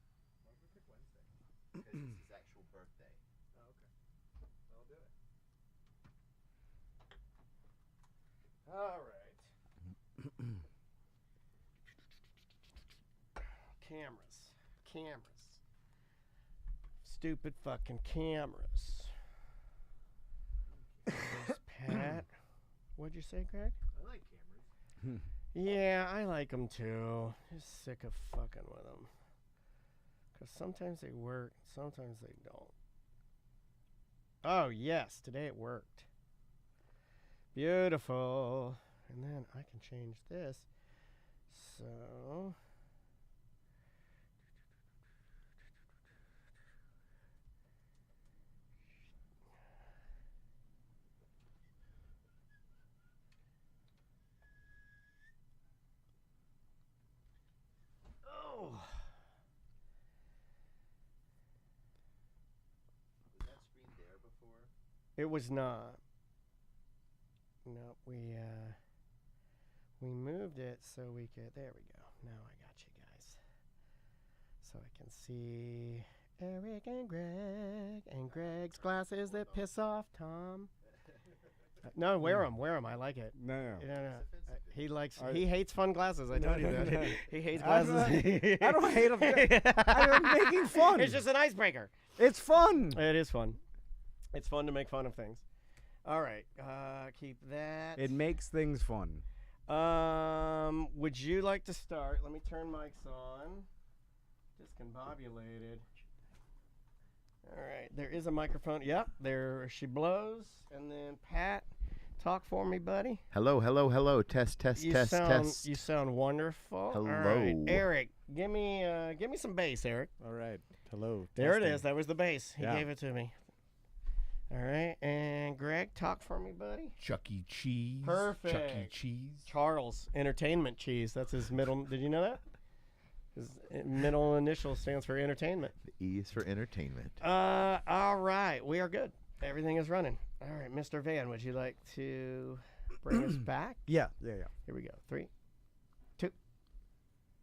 Why did we pick Wednesday? Because it's his actual birthday. Oh, okay. I'll do it. All right. Cameras. Stupid fucking cameras. What'd you say, Greg? I like cameras. Yeah, I like them too. Just sick of fucking with them. Because sometimes they work, sometimes they don't. Oh, yes, today it worked. Beautiful. And then I can change this. So... Oh. Was that screen there before? It was not. No, we moved it so we could. There we go. Now I got you guys. So I can see Eric and Greg's glasses that piss off Tom. No, wear them. I like it. No. He hates fun glasses. I told you that. He hates glasses. I don't hate them. I'm making fun. It's just an icebreaker. It's fun. It is fun. It's fun to make fun of things. All right, keep that. It makes things fun. Would you like to start? Let me turn mics on. Discombobulated. All right, there is a microphone. Yep, there she blows. And then Pat, talk for me, buddy. Hello. Test. You sound wonderful. Hello. All right, Eric, give me some bass, Eric. All right. Hello. There Testing. it is. That was the bass. He Yeah. gave it to me. All right, and Greg, talk for me, buddy. Chuck E. Cheese. Perfect. Chuck E. Cheese. Charles, Entertainment Cheese. That's his middle. Did you know that? His middle initial stands for entertainment. The E is for entertainment. All right, we are good. Everything is running. All right, Mr. Van, would you like to bring us back? Yeah. Here we go. 3, 2.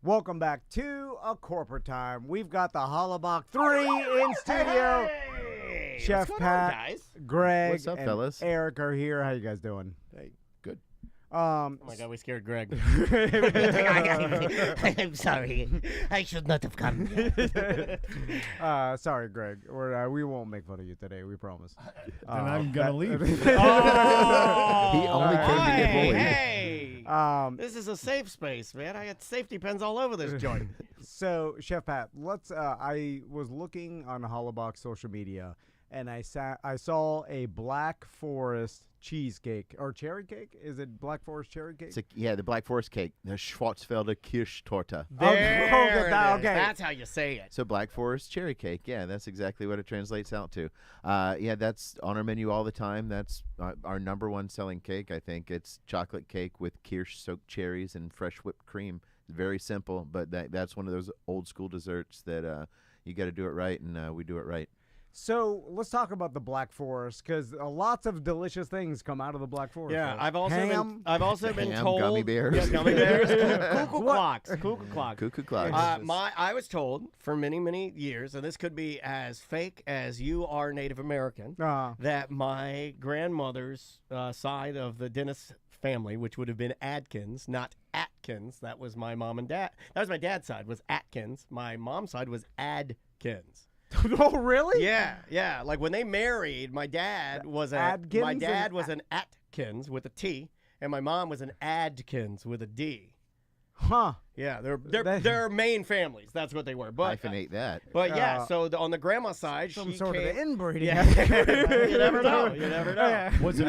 Welcome back to A Corporate Time. We've got the Hollaback 3 in studio. Hey, Chef what's going Pat, on, guys? Greg, What's up, and fellas? Eric are here. How you guys doing? Hey, good. Oh my God, we scared Greg. I'm sorry. I should not have come. Sorry, Greg. We won't make fun of you today. We promise. Then I'm gonna leave. He only came to get bullied. Hey, this is a safe space, man. I got safety pins all over this joint. So, Chef Pat, let's. I was looking on Hollaback social media, and I saw a Black Forest cheesecake or cherry cake. Is it Black Forest cherry cake? The Black Forest cake, the Schwarzwälder Kirschtorte. There okay. That's how you say it. So Black Forest cherry cake, yeah, that's exactly what it translates out to. That's on our menu all the time. That's our number one selling cake, I think. It's chocolate cake with kirsch-soaked cherries and fresh whipped cream. Very simple, but that's one of those old school desserts that you got to do it right, and we do it right. So let's talk about the Black Forest, because lots of delicious things come out of the Black Forest. Yeah, right? I've also been Ham, told gummy bears. Yeah, gummy bears, cuckoo clocks. Cuckoo clocks. I was told for many years, and this could be as fake as you are Native American, that my grandmother's side of the Dennis family, which would have been Adkins, not Atkins. That was my mom and dad. That was my dad's side, was Atkins. My mom's side was Adkins. Oh, really? Yeah. Like when they married, my dad was Adkins an Atkins with a T, and my mom was an Adkins with a D. Huh. Yeah, they're main families. That's what they were. But Hyphenate that. But yeah, so on the grandma side, Some she sort came, of inbreeding. Yeah. You never know. Was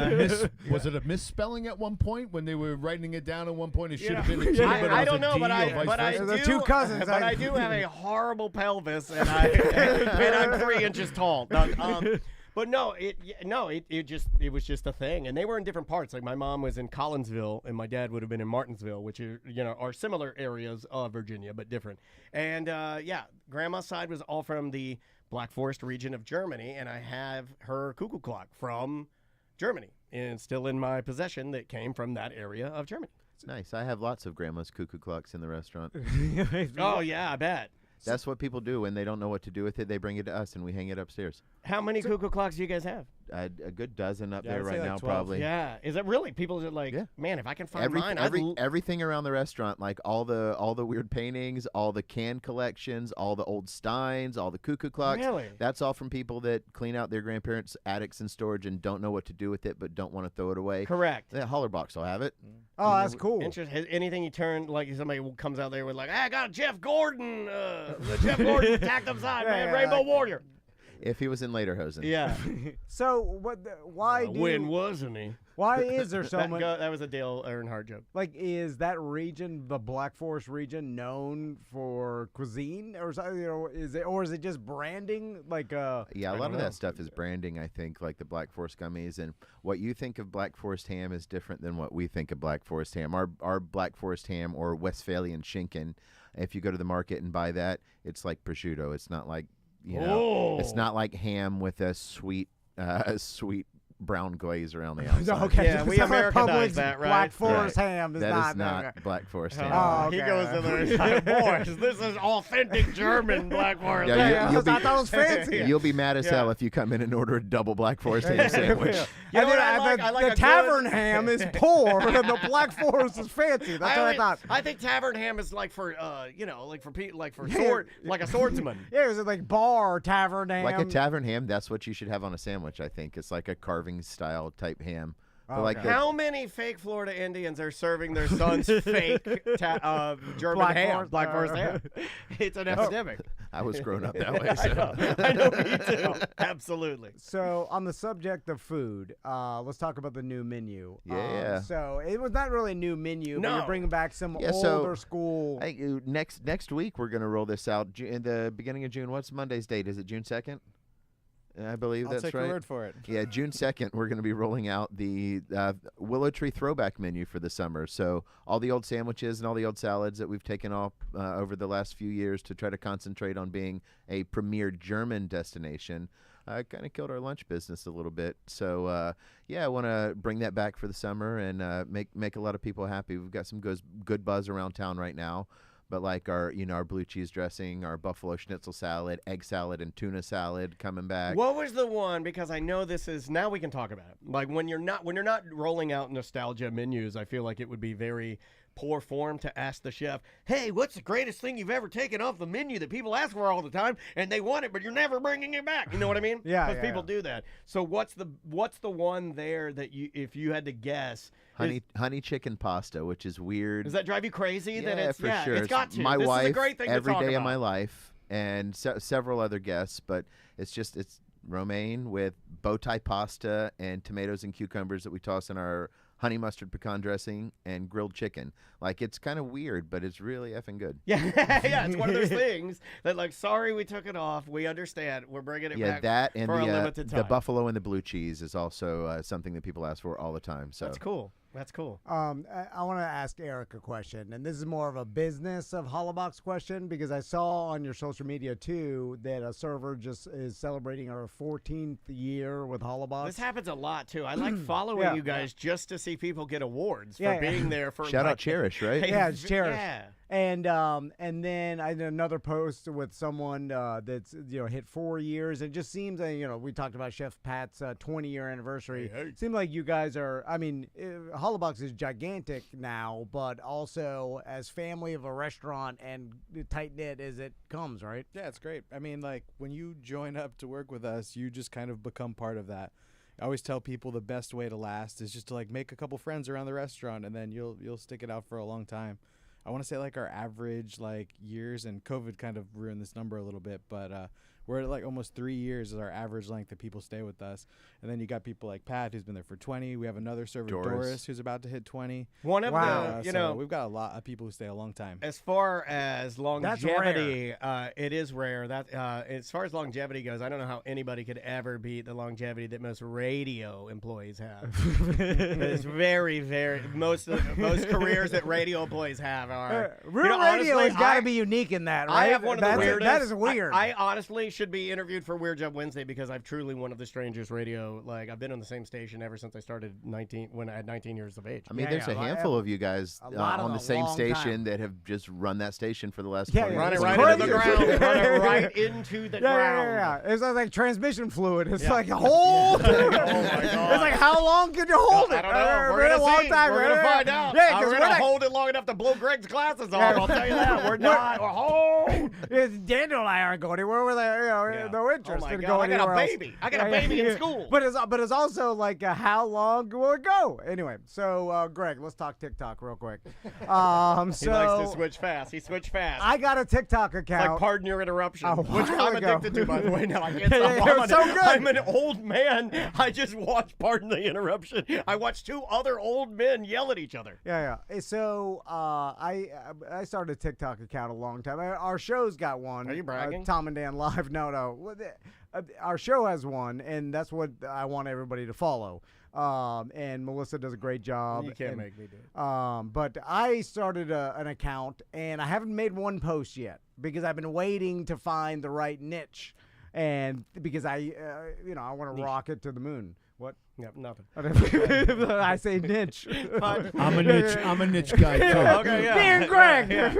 it a misspelling at one point when they were writing it down at one point? It should have been a T, but it I was don't a know, D but I or vice versa? They're two cousins. But I do have a horrible pelvis, and I'm 3 inches tall. But no, it was just a thing, and they were in different parts. Like my mom was in Collinsville, and my dad would have been in Martinsville, which are similar areas of Virginia but different. And grandma's side was all from the Black Forest region of Germany, and I have her cuckoo clock from Germany, and still in my possession that came from that area of Germany. It's nice. I have lots of grandma's cuckoo clocks in the restaurant. Oh yeah, I bet. That's what people do when they don't know what to do with it. They bring it to us, and we hang it upstairs. How many cuckoo clocks do you guys have? a good dozen up Yeah, there I'd say right like now, 12. probably. Yeah, is it really? People are like, Yeah. man, if I can find mine, Everything around the restaurant, like all the weird paintings, all the can collections, all the old steins, all the cuckoo clocks. Really? That's all from people that clean out their grandparents' attics and storage and don't know what to do with it, but don't want to throw it away. Correct. That holler box will have it. Oh, that's cool. Interesting. Anything you turn, like somebody comes out there with like, I got Jeff Gordon, the Jeff Gordon tacked upside, man, Rainbow Warrior. If he was in Lederhosen. Yeah. So why when wasn't he? Why is there so that, much? that was a Dale Earnhardt joke. Like, is that region, the Black Forest region, known for cuisine, or is it just branding? Like, yeah, a lot of that stuff is branding. I think, like the Black Forest gummies, and what you think of Black Forest ham is different than what we think of Black Forest ham. Our Black Forest ham or Westphalian Schinken, if you go to the market and buy that, it's like prosciutto. It's not like it's not like ham with a sweet brown glaze around the outside. Okay, yeah, we Americanize Publix that, right? Black Forest ham is that not. is not Black Forest ham. Oh, okay. He goes in there and he's like, boys, this is authentic German Black Forest. Yeah, I thought that was fancy. You'll be mad as hell if you come in and order a double Black Forest ham sandwich. You know what I like? The tavern ham is poor, and the Black Forest is fancy. That's what I thought. I think tavern ham is like for sword, like a swordsman. Yeah, is it like bar tavern ham? Like a tavern ham, that's what you should have on a sandwich, I think. It's like a carving style type ham. Like how many fake Florida Indians are serving their sons fake German Black ham, Forest, Black Forest ham? It's an epidemic. I was grown up that way. So. I know me too. Absolutely. So on the subject of food, let's talk about the new menu. Yeah. So it was not really a new menu, but No. you're bringing back some older so, school. Hey, next week we're gonna roll this out in the beginning of June. What's Monday's date? Is it June 2nd? I believe that's take right. your word for it. Yeah, June 2nd, we're going to be rolling out the Willow Tree throwback menu for the summer. So all the old sandwiches and all the old salads that we've taken off over the last few years to try to concentrate on being a premier German destination kind of killed our lunch business a little bit. So, I want to bring that back for the summer and make a lot of people happy. We've got some good buzz around town right now. But like our blue cheese dressing, our buffalo schnitzel salad, egg salad, and tuna salad coming back. What was the one? Because I know this is now we can talk about it. Like when you're not rolling out nostalgia menus, I feel like it would be very poor form to ask the chef, "Hey, what's the greatest thing you've ever taken off the menu that people ask for all the time and they want it, but you're never bringing it back?" You know what I mean? Yeah, because people do that. So what's the one there that if you had to guess? Honey chicken pasta, which is weird. Does that drive you crazy? That it's for sure. It's got to. My this wife is a great thing every to talk day about. of my life, and several other guests. But it's romaine with bow tie pasta and tomatoes and cucumbers that we toss in our honey mustard pecan dressing and grilled chicken. Like, it's kind of weird, but it's really effing good. Yeah, yeah, it's one of those things that, like, sorry we took it off. We understand. We're bringing it back that and for a limited time. the buffalo and the blue cheese is also something that people ask for all the time. So That's cool. That's cool. I want to ask Eric a question, and this is more of a business of Hollabox question because I saw on your social media too that a server just is celebrating our 14th year with Hollabox. This happens a lot too. I like following you guys just to see people get awards for being there for. Shout out Cherish, right? Yeah, it's Cherish. Yeah. And then I did another post with someone that's hit 4 years. It just seems we talked about Chef Pat's 20-year anniversary. It seemed like you guys are. I mean, Hollabox is gigantic now, but also as family of a restaurant and tight knit as it comes, right? Yeah, it's great. I mean, like when you join up to work with us, you just kind of become part of that. I always tell people the best way to last is just to like make a couple friends around the restaurant, and then you'll stick it out for a long time. I want to say like our average like years, and COVID kind of ruined this number a little bit, but we're at like almost 3 years is our average length that people stay with us. And then you got people like Pat who's been there for 20. We have another server, Doris who's about to hit 20. One of the, we've got a lot of people who stay a long time. As far as longevity, it is rare. That as far as longevity goes, I don't know how anybody could ever beat the longevity that most radio employees have. It's very, very most careers that radio employees have are. Real radio has got to be unique in that, right? I have one of the weirdest. That is weird. I honestly, should be interviewed for Weird Job Wednesday because I've truly one of the strangest radio. Like I've been on the same station ever since I started when I had 19 years of age. I mean, there's a handful of you guys on the same station that have just run that station for the last 20 years. Run it right into the ground. Run it right into the ground. It's like transmission fluid. It's like a whole thing. Oh my God. It's like, how long can you hold it? I don't know. We're going going to find out. Yeah, we're going to hold it long enough to blow Greg's glasses off. I'll tell you that. We're not. We're home. Daniel and I aren't going anywhere with no interest in going I got anywhere a else. baby. I got a baby in school. But it's also like how long will it go? Anyway, so Greg, let's talk TikTok real quick. He likes to switch fast. He switched fast. I got a TikTok account. It's like pardon your interruption, which while I'm ago. addicted to, by the way. Now I can't stop. It's so good. I'm an old man. I just watched Pardon the Interruption. I watched two other old men yell at each other. Yeah. So I started a TikTok account a long time. Our show's got one. Are you bragging? Tom and Dan Live. No. Our show has one, and that's what I want everybody to follow. And Melissa does a great job. You can't make me do it. But I started an account, and I haven't made one post yet because I've been waiting to find the right niche, and because I want to rock it to the moon. What? Yep, nothing. I say niche. I'm a niche guy too. Okay, yeah. Me and Greg. Yeah,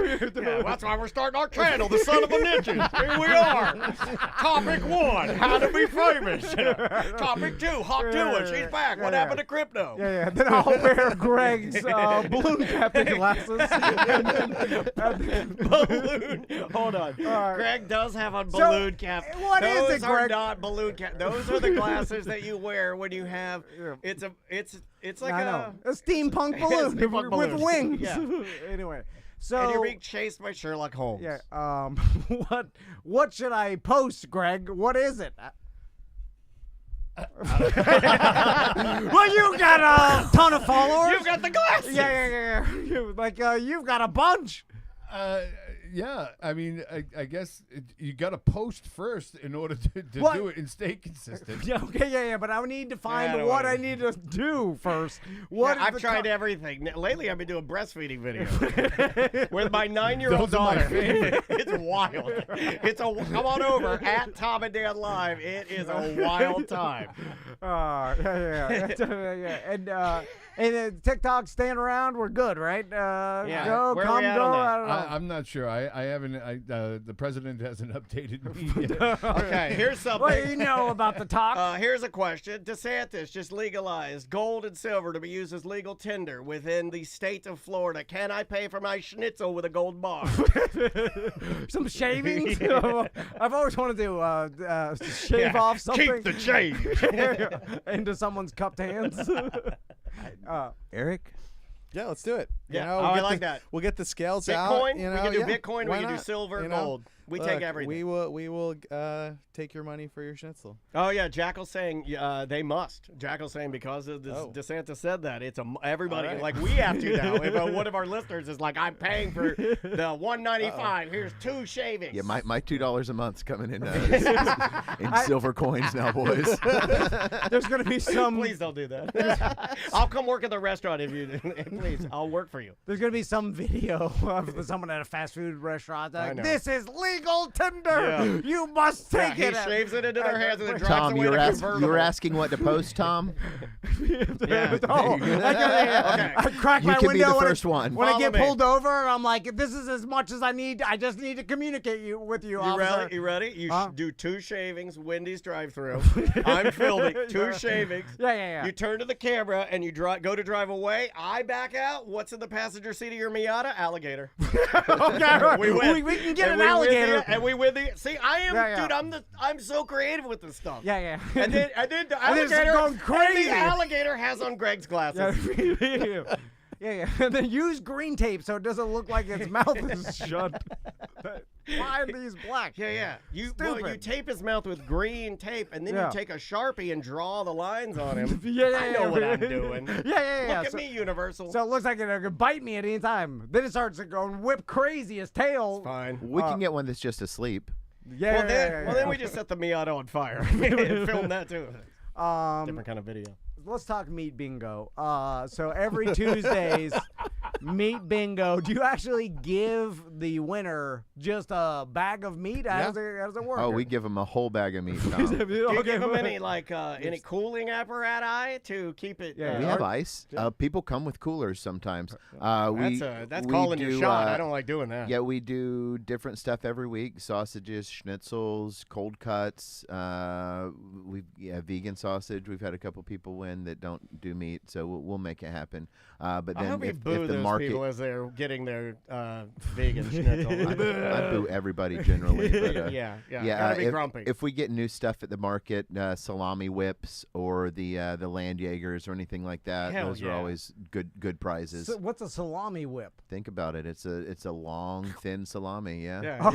that's why we're starting our channel, The Son of a Niches. Here we are. Topic 1, how to be famous. Topic 2, Hawk 2, she's back. What happened to crypto? Yeah. Then I'll wear Greg's balloon captain glasses. Balloon. Hold on. Greg does have a balloon cap. What is Those it, are Greg? not balloon cap. Those are the glasses that you wear when you have. It's like a steampunk balloon steampunk with balloon. wings. Yeah. Anyway, so and you're being chased by Sherlock Holmes. Yeah. What should I post, Greg? What is it? Well, you got a ton of followers. You've got the glasses. Yeah. You've got a bunch. Yeah, I mean, I guess you got to post first in order to do it and stay consistent. Yeah, but I need to find what I need to do first. I've tried everything. Lately, I've been doing breastfeeding videos with my 9-year-old Those are my daughter. favorite. It's wild. Come on over at Tom and Dan Live. It is a wild time. Yeah. And TikTok staying around, we're good, right? Yeah. Where are we at on that? I don't know. I'm not sure. I haven't. The president hasn't updated me yet. Okay, here's something. What do you know about the talk? Here's a question. DeSantis just legalized gold and silver to be used as legal tender within the state of Florida. Can I pay for my schnitzel with a gold bar? Some shavings? I've always wanted to shave off something. Keep the change. Into someone's cupped hands. Eric? Yeah, let's do it. Yeah, we'll I like that. We'll get the scales out. Bitcoin? You know, We can do yeah. Bitcoin, Why we can do not? silver, You know? gold. We Look, take everything. We will take your money for your schnitzel. Oh yeah, Jackal's saying they must. Jackal's saying because of this, DeSantis said that it's everybody All right. like we have to now. If one of our listeners is like, I'm paying for the $195. Here's 2 shavings. Yeah, my $2 a month's coming in in silver coins now, boys. There's gonna be some. Please don't do that. I'll come work at the restaurant if you. Please, I'll work for you. There's gonna be some video of someone at a fast food restaurant. I Like, know. this is legal tender. Yeah. You must take He it. shaves it into their hands and then drives Tom, away you in were, a you convertible. were asking what to post, Tom? Yeah. I crack You my can be window the when first one. When I Follow get me. pulled over, I'm like, this is as much as I need. I just need to communicate with you, You officer. ready? You ready? You Huh? do 2 shavings, Wendy's drive-through. I'm filming 2 shavings. Yeah. You turn to the camera and you go to drive away. I back out. What's in the passenger seat of your Miata? Alligator. Okay, We win. We can get And an we win alligator. and we win the. See, I am, Yeah. dude. I'm so creative with this stuff. Yeah. And then the And then it's alligator, going crazy. And the alligator has on Greg's glasses. Yeah. And then use green tape so it doesn't look like its mouth is shut. Why are these black? Yeah. You Stupid. tape his mouth with green tape, and then Yeah. you take a Sharpie and draw the lines on him. Yeah. I know what I'm doing. Yeah. Look at me, Universal. So it looks like it could bite me at any time. Then it starts going whip crazy. His tail. Fine. We can get one that's just asleep. Yeah. Then we just set the Miata on fire and film that too. Different kind of video. Let's talk meat bingo. So every Tuesdays, meat bingo. Do you actually give the winner just a bag of meat? How does it work? Oh, we give them a whole bag of meat, Tom. Do you give them any any cooling apparatus to keep it? We have ice. People come with coolers sometimes. That's calling your shot. I don't like doing that. Yeah, we do different stuff every week: sausages, schnitzels, cold cuts. Vegan sausage. We've had a couple people win that don't do meat, so we'll make it happen. But then I hope we if boo the those market, people as they're getting their vegan schnitzel. I boo everybody generally. But, Gotta be grumpy. If we get new stuff at the market, salami whips or the land Jaegers or anything like that, those are always good prizes. So what's a salami whip? Think about it. It's a long, thin salami. Yeah.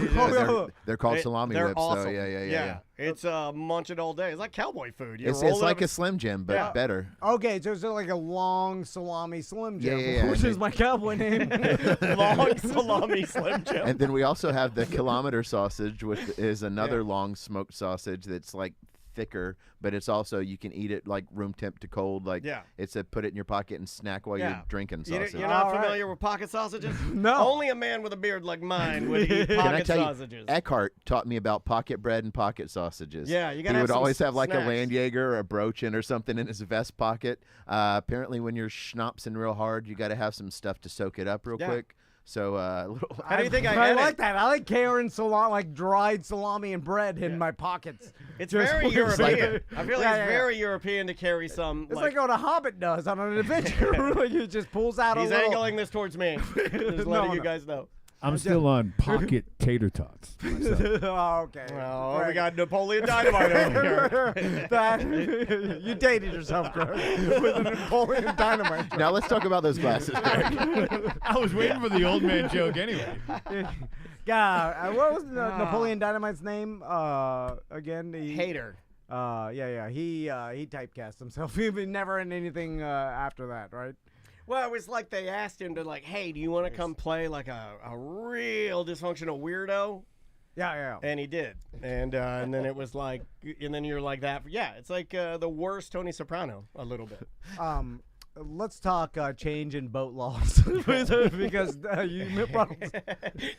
They're called salami they're whips. Awesome. So yeah. It's munch it all day. It's like cowboy food. It's like a Slim Jim, but better. Okay, so it's like a long salami Slim Jim, Yeah. which is my cowboy name. Long salami Slim Jim. And then we also have the kilometer sausage, which is another long smoked sausage that's like thicker, but it's also you can eat it like room temp to cold. Like it's a put it in your pocket and snack while you're drinking sausage. You're not familiar with pocket sausages? No. Only a man with a beard like mine would eat pocket sausages. Eckhart taught me about pocket bread and pocket sausages. Yeah, you gotta He have would some always have like snacks. a land Jaeger or a brochin or something in his vest pocket. Apparently, when you're schnapsing real hard, you got to have some stuff to soak it up real quick. So how do you think I like that? I like Karen salami, like dried salami and bread in my pockets. It's very European. I feel like it's very European to carry some. It's like what a hobbit does on an adventure. Like he just pulls out He's a little. angling this towards me. Just letting you guys know. I'm still on pocket tater tots. Oh, okay. Oh, we got Napoleon Dynamite over here. You dated yourself, Greg, with a Napoleon Dynamite. Now let's talk about those glasses, Greg. I was waiting for the old man joke anyway. God, what was Napoleon Dynamite's name again? Hater. He typecast himself. He was never in anything after that, right? Well, it was like they asked him to hey, do you want to come play like a real dysfunctional weirdo? Yeah. And he did. And then it was like, and then you're like that. Yeah, it's like the worst Tony Soprano a little bit. Let's talk change in boat laws because you brought.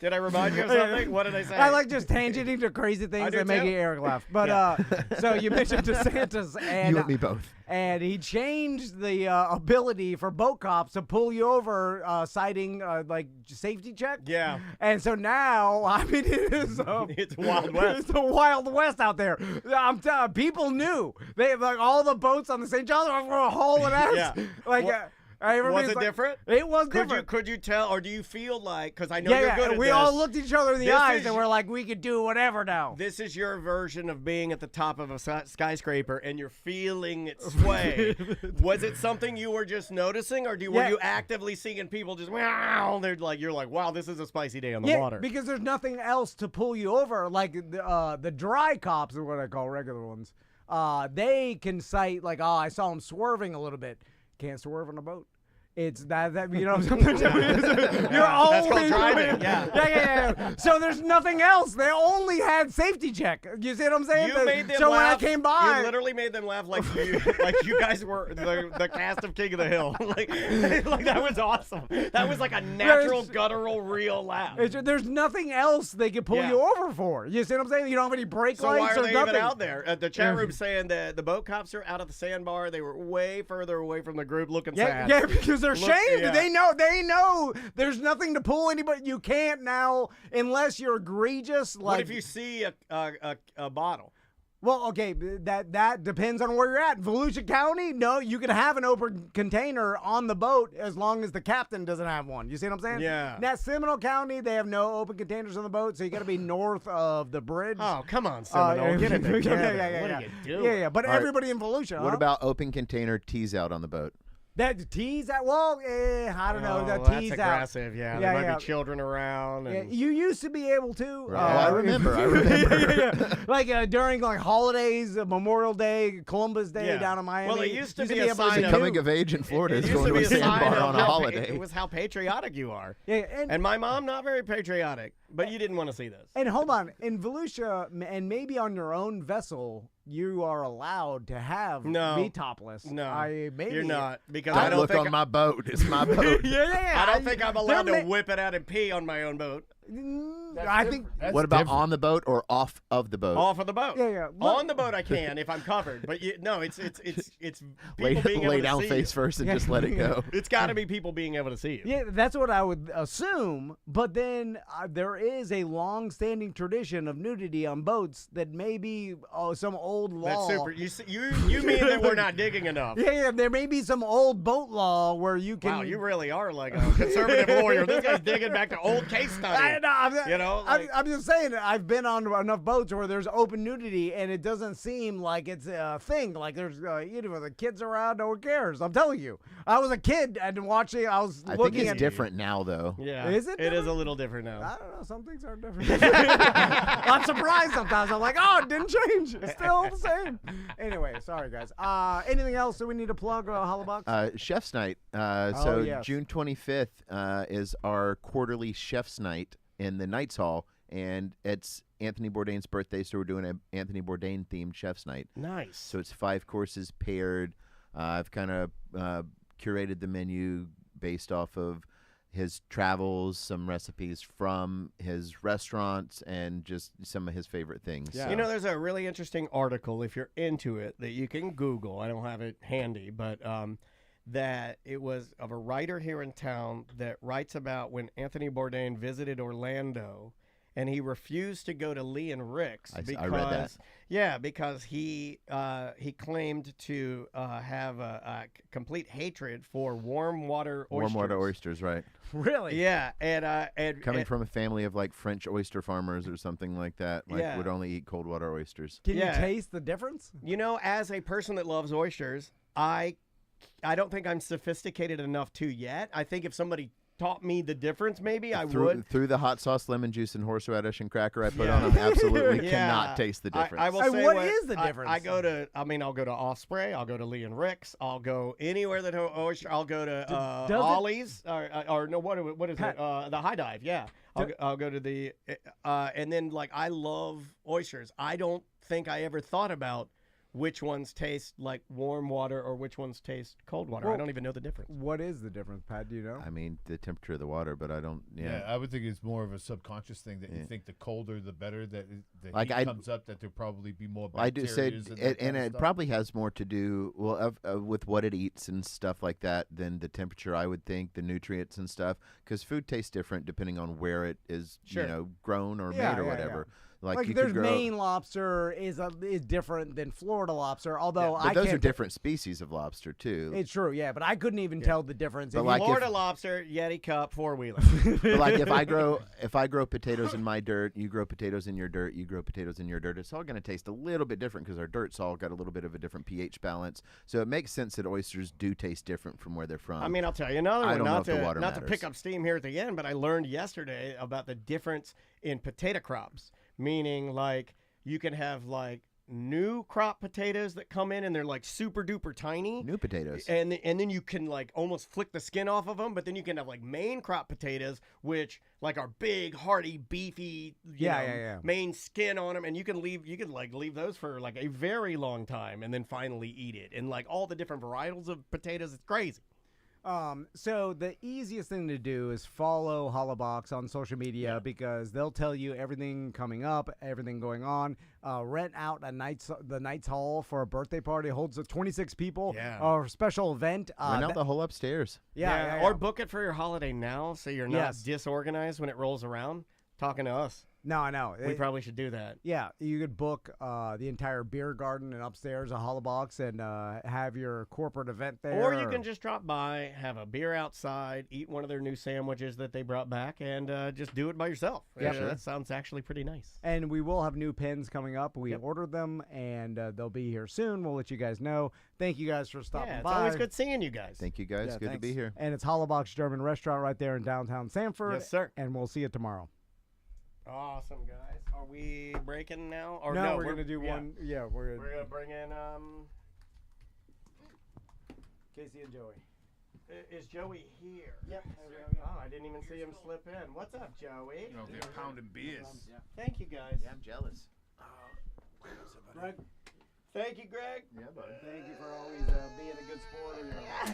Did I remind you of something? What did I say? I like just tangenting to crazy things that make Eric laugh. But so you mentioned DeSantis, and you and me both. And he changed the ability for boat cops to pull you over, citing like safety check. Yeah. And so now, I mean, it is it's Wild West. It's the Wild West out there. I'm telling people knew they like all the boats on the St. John's were hauling ass. Yeah. Like. Was it different? It was different. Could you tell, or do you feel like, because I know you're good at we this. all looked each other in the eyes and we're like, we could do whatever now. This is your version of being at the top of a skyscraper and you're feeling it sway. Was it something you were just noticing, or were you actively seeing people just, wow, they're like, you're like, wow, this is a spicy day on the water. Because there's nothing else to pull you over. Like the dry cops are what I call regular ones. They can cite like, I saw them swerving a little bit. Can't swerve on a boat. It's that you know sometimes you're that's called driving. Yeah. So there's nothing else. They only had safety check. You see what I'm saying? You made them so laugh. When I came by, you literally made them laugh like you guys were the cast of King of the Hill. like that was awesome. That was like a natural guttural real laugh. There's nothing else they could pull you over for. You see what I'm saying? You don't have any brake lights why are or they nothing. Even out there? The chat room saying that the boat cops are out at the sandbar. They were way further away from the group, looking sad. Yeah, because they're shamed. Yeah. They know there's nothing to pull anybody. You can't now unless you're egregious. Like, what if you see a bottle? Well, okay, that depends on where you're at. Volusia County, no, you can have an open container on the boat as long as the captain doesn't have one. You see what I'm saying? Yeah. Now, Seminole County, they have no open containers on the boat, so you got to be north of the bridge. Oh, come on, Seminole, get it together. Yeah. What are you doing? Yeah, but everybody in Volusia. What about open container tease out on the boat? That tease out? Well, I don't know. That tease that's out. aggressive. Yeah, there might be children around. And... Yeah, you used to be able to. Right. I remember. Like during like holidays, Memorial Day, Columbus Day down in Miami. Well, it used to be a sign of coming of age in Florida is going to a sandbar on a holiday. It was how patriotic you are. Yeah, and my mom not very patriotic, but you didn't want to see this. And hold on, in Volusia, and maybe on your own vessel, you are allowed to have No. be topless. No, maybe you're not, because Don't I don't look think on my boat. It's my boat. yeah. I don't think I'm allowed there to whip it out and pee on my own boat. I think. What about different. on the boat or off of the boat? Off of the boat. Yeah. On the boat I can if I'm covered, but it's lay people being able to down see face you. first and just let it go. It's got to be people being able to see you. Yeah, that's what I would assume. But then there is a long-standing tradition of nudity on boats that maybe some old law. That's super. You mean that we're not digging enough? Yeah, there may be some old boat law where you can. Wow, you really are like a conservative lawyer. This guy's digging back to old case study. I'm just saying, I've been on enough boats where there's open nudity, and it doesn't seem like it's a thing. Like there's, the kids around, no one cares. I'm telling you, I was a kid and watching. I think looking it's at different now, though. Yeah, is it? It is a little different now. I don't know. Some things are different. I'm surprised sometimes. I'm like, oh, it didn't change. It's still the same. Anyway, sorry guys. Anything else that we need to plug? Hollabox? Chef's Night. Yes. June 25th is our quarterly Chef's Night in the Knights Hall, and it's Anthony Bourdain's birthday, so we're doing an Anthony Bourdain themed Chef's Night. Nice. So it's 5 courses paired. I've kind of curated the menu based off of his travels, some recipes from his restaurants, and just some of his favorite things. Yeah. So. There's a really interesting article, if you're into it, that you can Google. I don't have it handy, but that it was of a writer here in town that writes about when Anthony Bourdain visited Orlando, and he refused to go to Lee and Rick's I read that. Yeah, because he claimed to have a complete hatred for warm water oysters. Warm water oysters, right? Really? Yeah, and Coming from a family of like French oyster farmers or something like that, Yeah. would only eat cold water oysters. Can you Yeah. taste the difference? As a person that loves oysters, I don't think I'm sophisticated enough to yet. I think if somebody taught me the difference, maybe I would. Through the hot sauce, lemon juice, and horseradish and cracker I put on them, absolutely Yeah. cannot taste the difference. I will say what is the difference? I'll go to Osprey. I'll go to Lee and Rick's. I'll go anywhere that oyster. I'll go to does it- Ollie's or no, what is it? The High Dive. Yeah, I'll go to the and then I love oysters. I don't think I ever thought about which ones taste like warm water or which ones taste cold water. Well, I don't even know the difference. What is the difference, Pat? Do you know? I mean, the temperature of the water, but I don't. Yeah, I would think it's more of a subconscious thing that you think the colder the better, that the Like heat comes up, that there'll probably be more bacteria. I do say, and it probably has more to do with what it eats and stuff like that than the temperature. I would think the nutrients and stuff, because food tastes different depending on where it is, grown or made or whatever. Like you there's could Maine lobster is different than Florida lobster, although but those are different species of lobster too. It's true, yeah, but I couldn't even tell the difference. But Florida lobster, Yeti cup, 4-wheeler. But like if I grow potatoes in my dirt, you grow potatoes in your dirt, you grow potatoes in your dirt, it's all going to taste a little bit different because our dirt's all got a little bit of a different pH balance. So it makes sense that oysters do taste different from where they're from. I mean, I'll tell you another I one. don't know Not if the water to matters. pick up steam here at the end, but I learned yesterday about the difference in potato crops. Meaning, you can have new crop potatoes that come in and they're super duper tiny. New potatoes. And then you can almost flick the skin off of them, but then you can have main crop potatoes, which are big, hearty, beefy, main skin on them, and you can leave those for a very long time and then finally eat it. And all the different varietals of potatoes, it's crazy. So the easiest thing to do is follow Hollabox on social media because they'll tell you everything coming up, everything going on. Rent out the Knights Hall for a birthday party. Holds 26 people. Yeah. Or special event. Rent out the whole upstairs. Yeah. Or book it for your holiday now so you're not disorganized when it rolls around. Talking to us. No, I know. We probably should do that. Yeah, you could book the entire beer garden and upstairs a Hollabox and have your corporate event there. Or you can just drop by, have a beer outside, eat one of their new sandwiches that they brought back, and just do it by yourself. Yeah, That sounds actually pretty nice. And we will have new pins coming up. We ordered them, and they'll be here soon. We'll let you guys know. Thank you guys for stopping by. It's always good seeing you guys. Thank you guys. Good to be here. And it's Hollabox German Restaurant right there in downtown Sanford. Yes, sir. And we'll see you tomorrow. Awesome, guys. Are we breaking now? Or no, we're gonna do one. Yeah, we're gonna bring in Casey and Joey. Is Joey here? Yep. Oh, I didn't even see him slip in. What's up, Joey? They're pounding beers. Thank you, guys. I'm jealous. Right. Thank you, Greg. Yeah, buddy. Thank you for always being a good sport.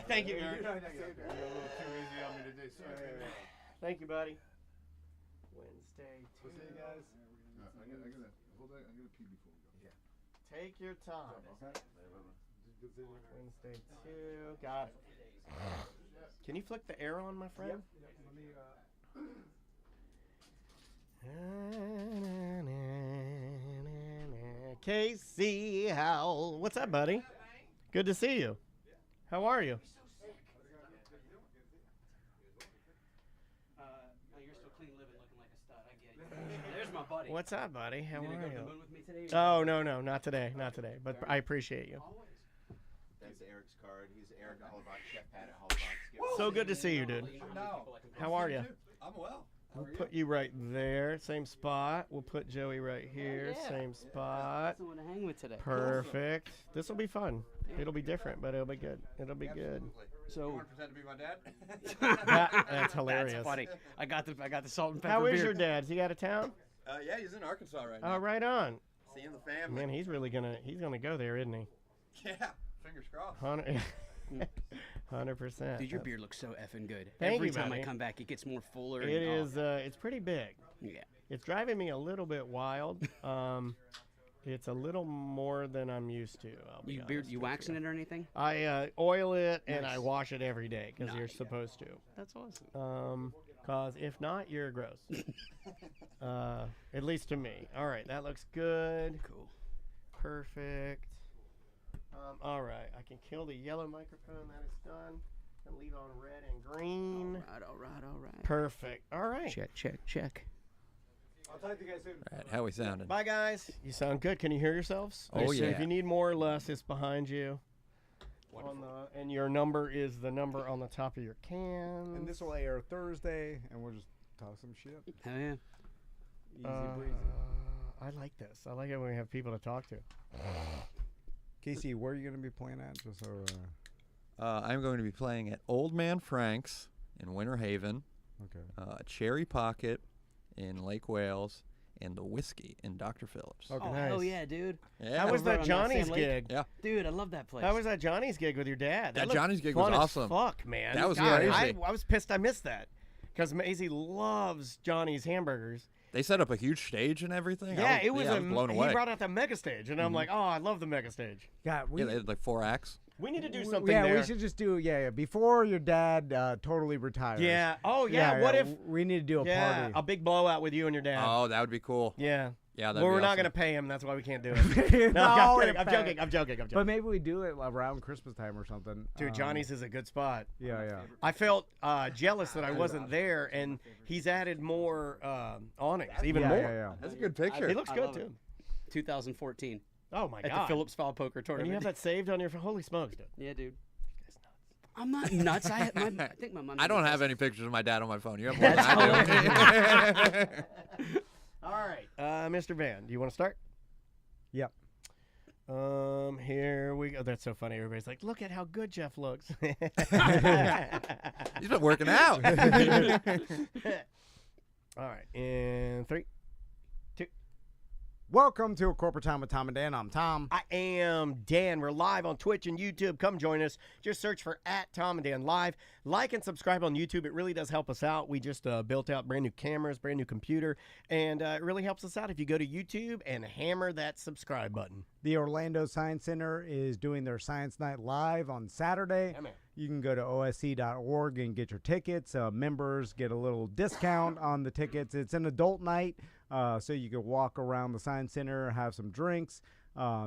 Thank you, Eric. You're a little too easy on me today. Sorry. Thank you, buddy. Wednesday, We'll see you guys. I'm gonna hold that. I'm gonna pee before we go. Yeah. Take your time. Wednesday 2. Got it. Can you flick the air on, my friend? Casey Howell. What's up, buddy? Good to see you. How are you? You're still clean living, looking like a stud. I get it. There's my buddy. What's up, buddy? How You gonna are go to you? the moon with me today? Oh, no, not today. Not today. But I appreciate you. That's Eric's card. He's Eric Hollabach, Chef Pat at Hollabach. So good to see you, dude. How are you? I'm well. We'll put you right there, same spot. We'll put Joey right here, same spot. Someone to hang with today. Perfect. This will be fun. It'll be different, but it'll be good. It'll be good. So, You want to pretend to be my dad? That's hilarious. That's funny. I got the salt and pepper How is beer. your dad? Is he out of town? Yeah, he's in Arkansas right now. Oh, right on. Seeing the family. Man, he's really gonna go there, isn't he? Yeah, fingers crossed. 100%. Dude, your beard looks so effing good. Thank Every you, time buddy. I come back, it gets more fuller. It is. It's pretty big. Yeah. It's driving me a little bit wild. It's a little more than I'm used to. I'll be honest You with waxing it or anything? I oil it and I Nice. wash it every day because you're supposed to. That's awesome. Cause if not, you're gross. At least to me. All right, that looks good. Cool. Perfect. All right, I can kill the yellow microphone. That is done. And leave on red and green. All right. Perfect. All right. Check. I'll talk to you guys soon. All right, how we sounding? Bye, guys. You sound good. Can you hear yourselves? Oh, yeah. If you need more or less, it's behind you. And your number is the number on the top of your can. And this will air Thursday, and we'll just talk some shit. Hell yeah. Easy breezy. I like this. I like it when we have people to talk to. Casey, where are you going to be playing at? Just so. I'm going to be playing at Old Man Frank's in Winter Haven, Cherry Pocket in Lake Wales, and the Whiskey in Dr. Phillips. Okay, Oh, nice. hell yeah, dude. Yeah. How was Over that on Johnny's Sand Lake? gig? Yeah. Dude, I love that place. How was that Johnny's gig with your dad? That looked Johnny's gig was fun as awesome. Fuck, man. That was God, crazy. I was pissed I missed that because Maisie loves Johnny's hamburgers. They set up a huge stage and everything. Yeah, I was blown away. He brought out the mega stage, and I'm like, oh, I love the mega stage. God, Yeah, they had like 4 acts. We need to do something Yeah, there. we should just do before your dad totally retires. Yeah. Oh, yeah. What if we need to do a party? a big blowout with you and your dad? Oh, that would be cool. Yeah. Yeah, that'd Well, be we're not awesome. going to pay him. That's why we can't do it. No, I'm joking. But maybe we do it around Christmas time or something. Dude, Johnny's is a good spot. Yeah. I felt jealous that I wasn't there, and he's added more awnings, even more. Yeah. That's a good picture. It looks good, too. 2014. Oh, my At God. the Phillips Foul Poker And Tournament. you have that saved on your phone? Holy smokes, dude. Yeah, dude. I'm not nuts. I think my mom. I don't have any pictures of my dad on my phone. You have more than I do. All right. Mr. Van, do you want to start? Yep. Here we go. That's so funny. Everybody's like, look at how good Jeff looks. He's been working out. All right. In 3, 2. Welcome to A Corporate Time with Tom and Dan. I'm Tom. I am Dan. We're live on Twitch and YouTube. Come join us. Just search for @TomandDanLive. Like and subscribe on YouTube. It really does help us out. We just built out brand new cameras, brand new computer, and it really helps us out if you go to YouTube and hammer that subscribe button. The Orlando Science Center is doing their Science Night Live on Saturday. Yeah, man. You can go to osc.org and get your tickets. Members get a little discount on the tickets. It's an adult night, so you can walk around the Science Center, have some drinks.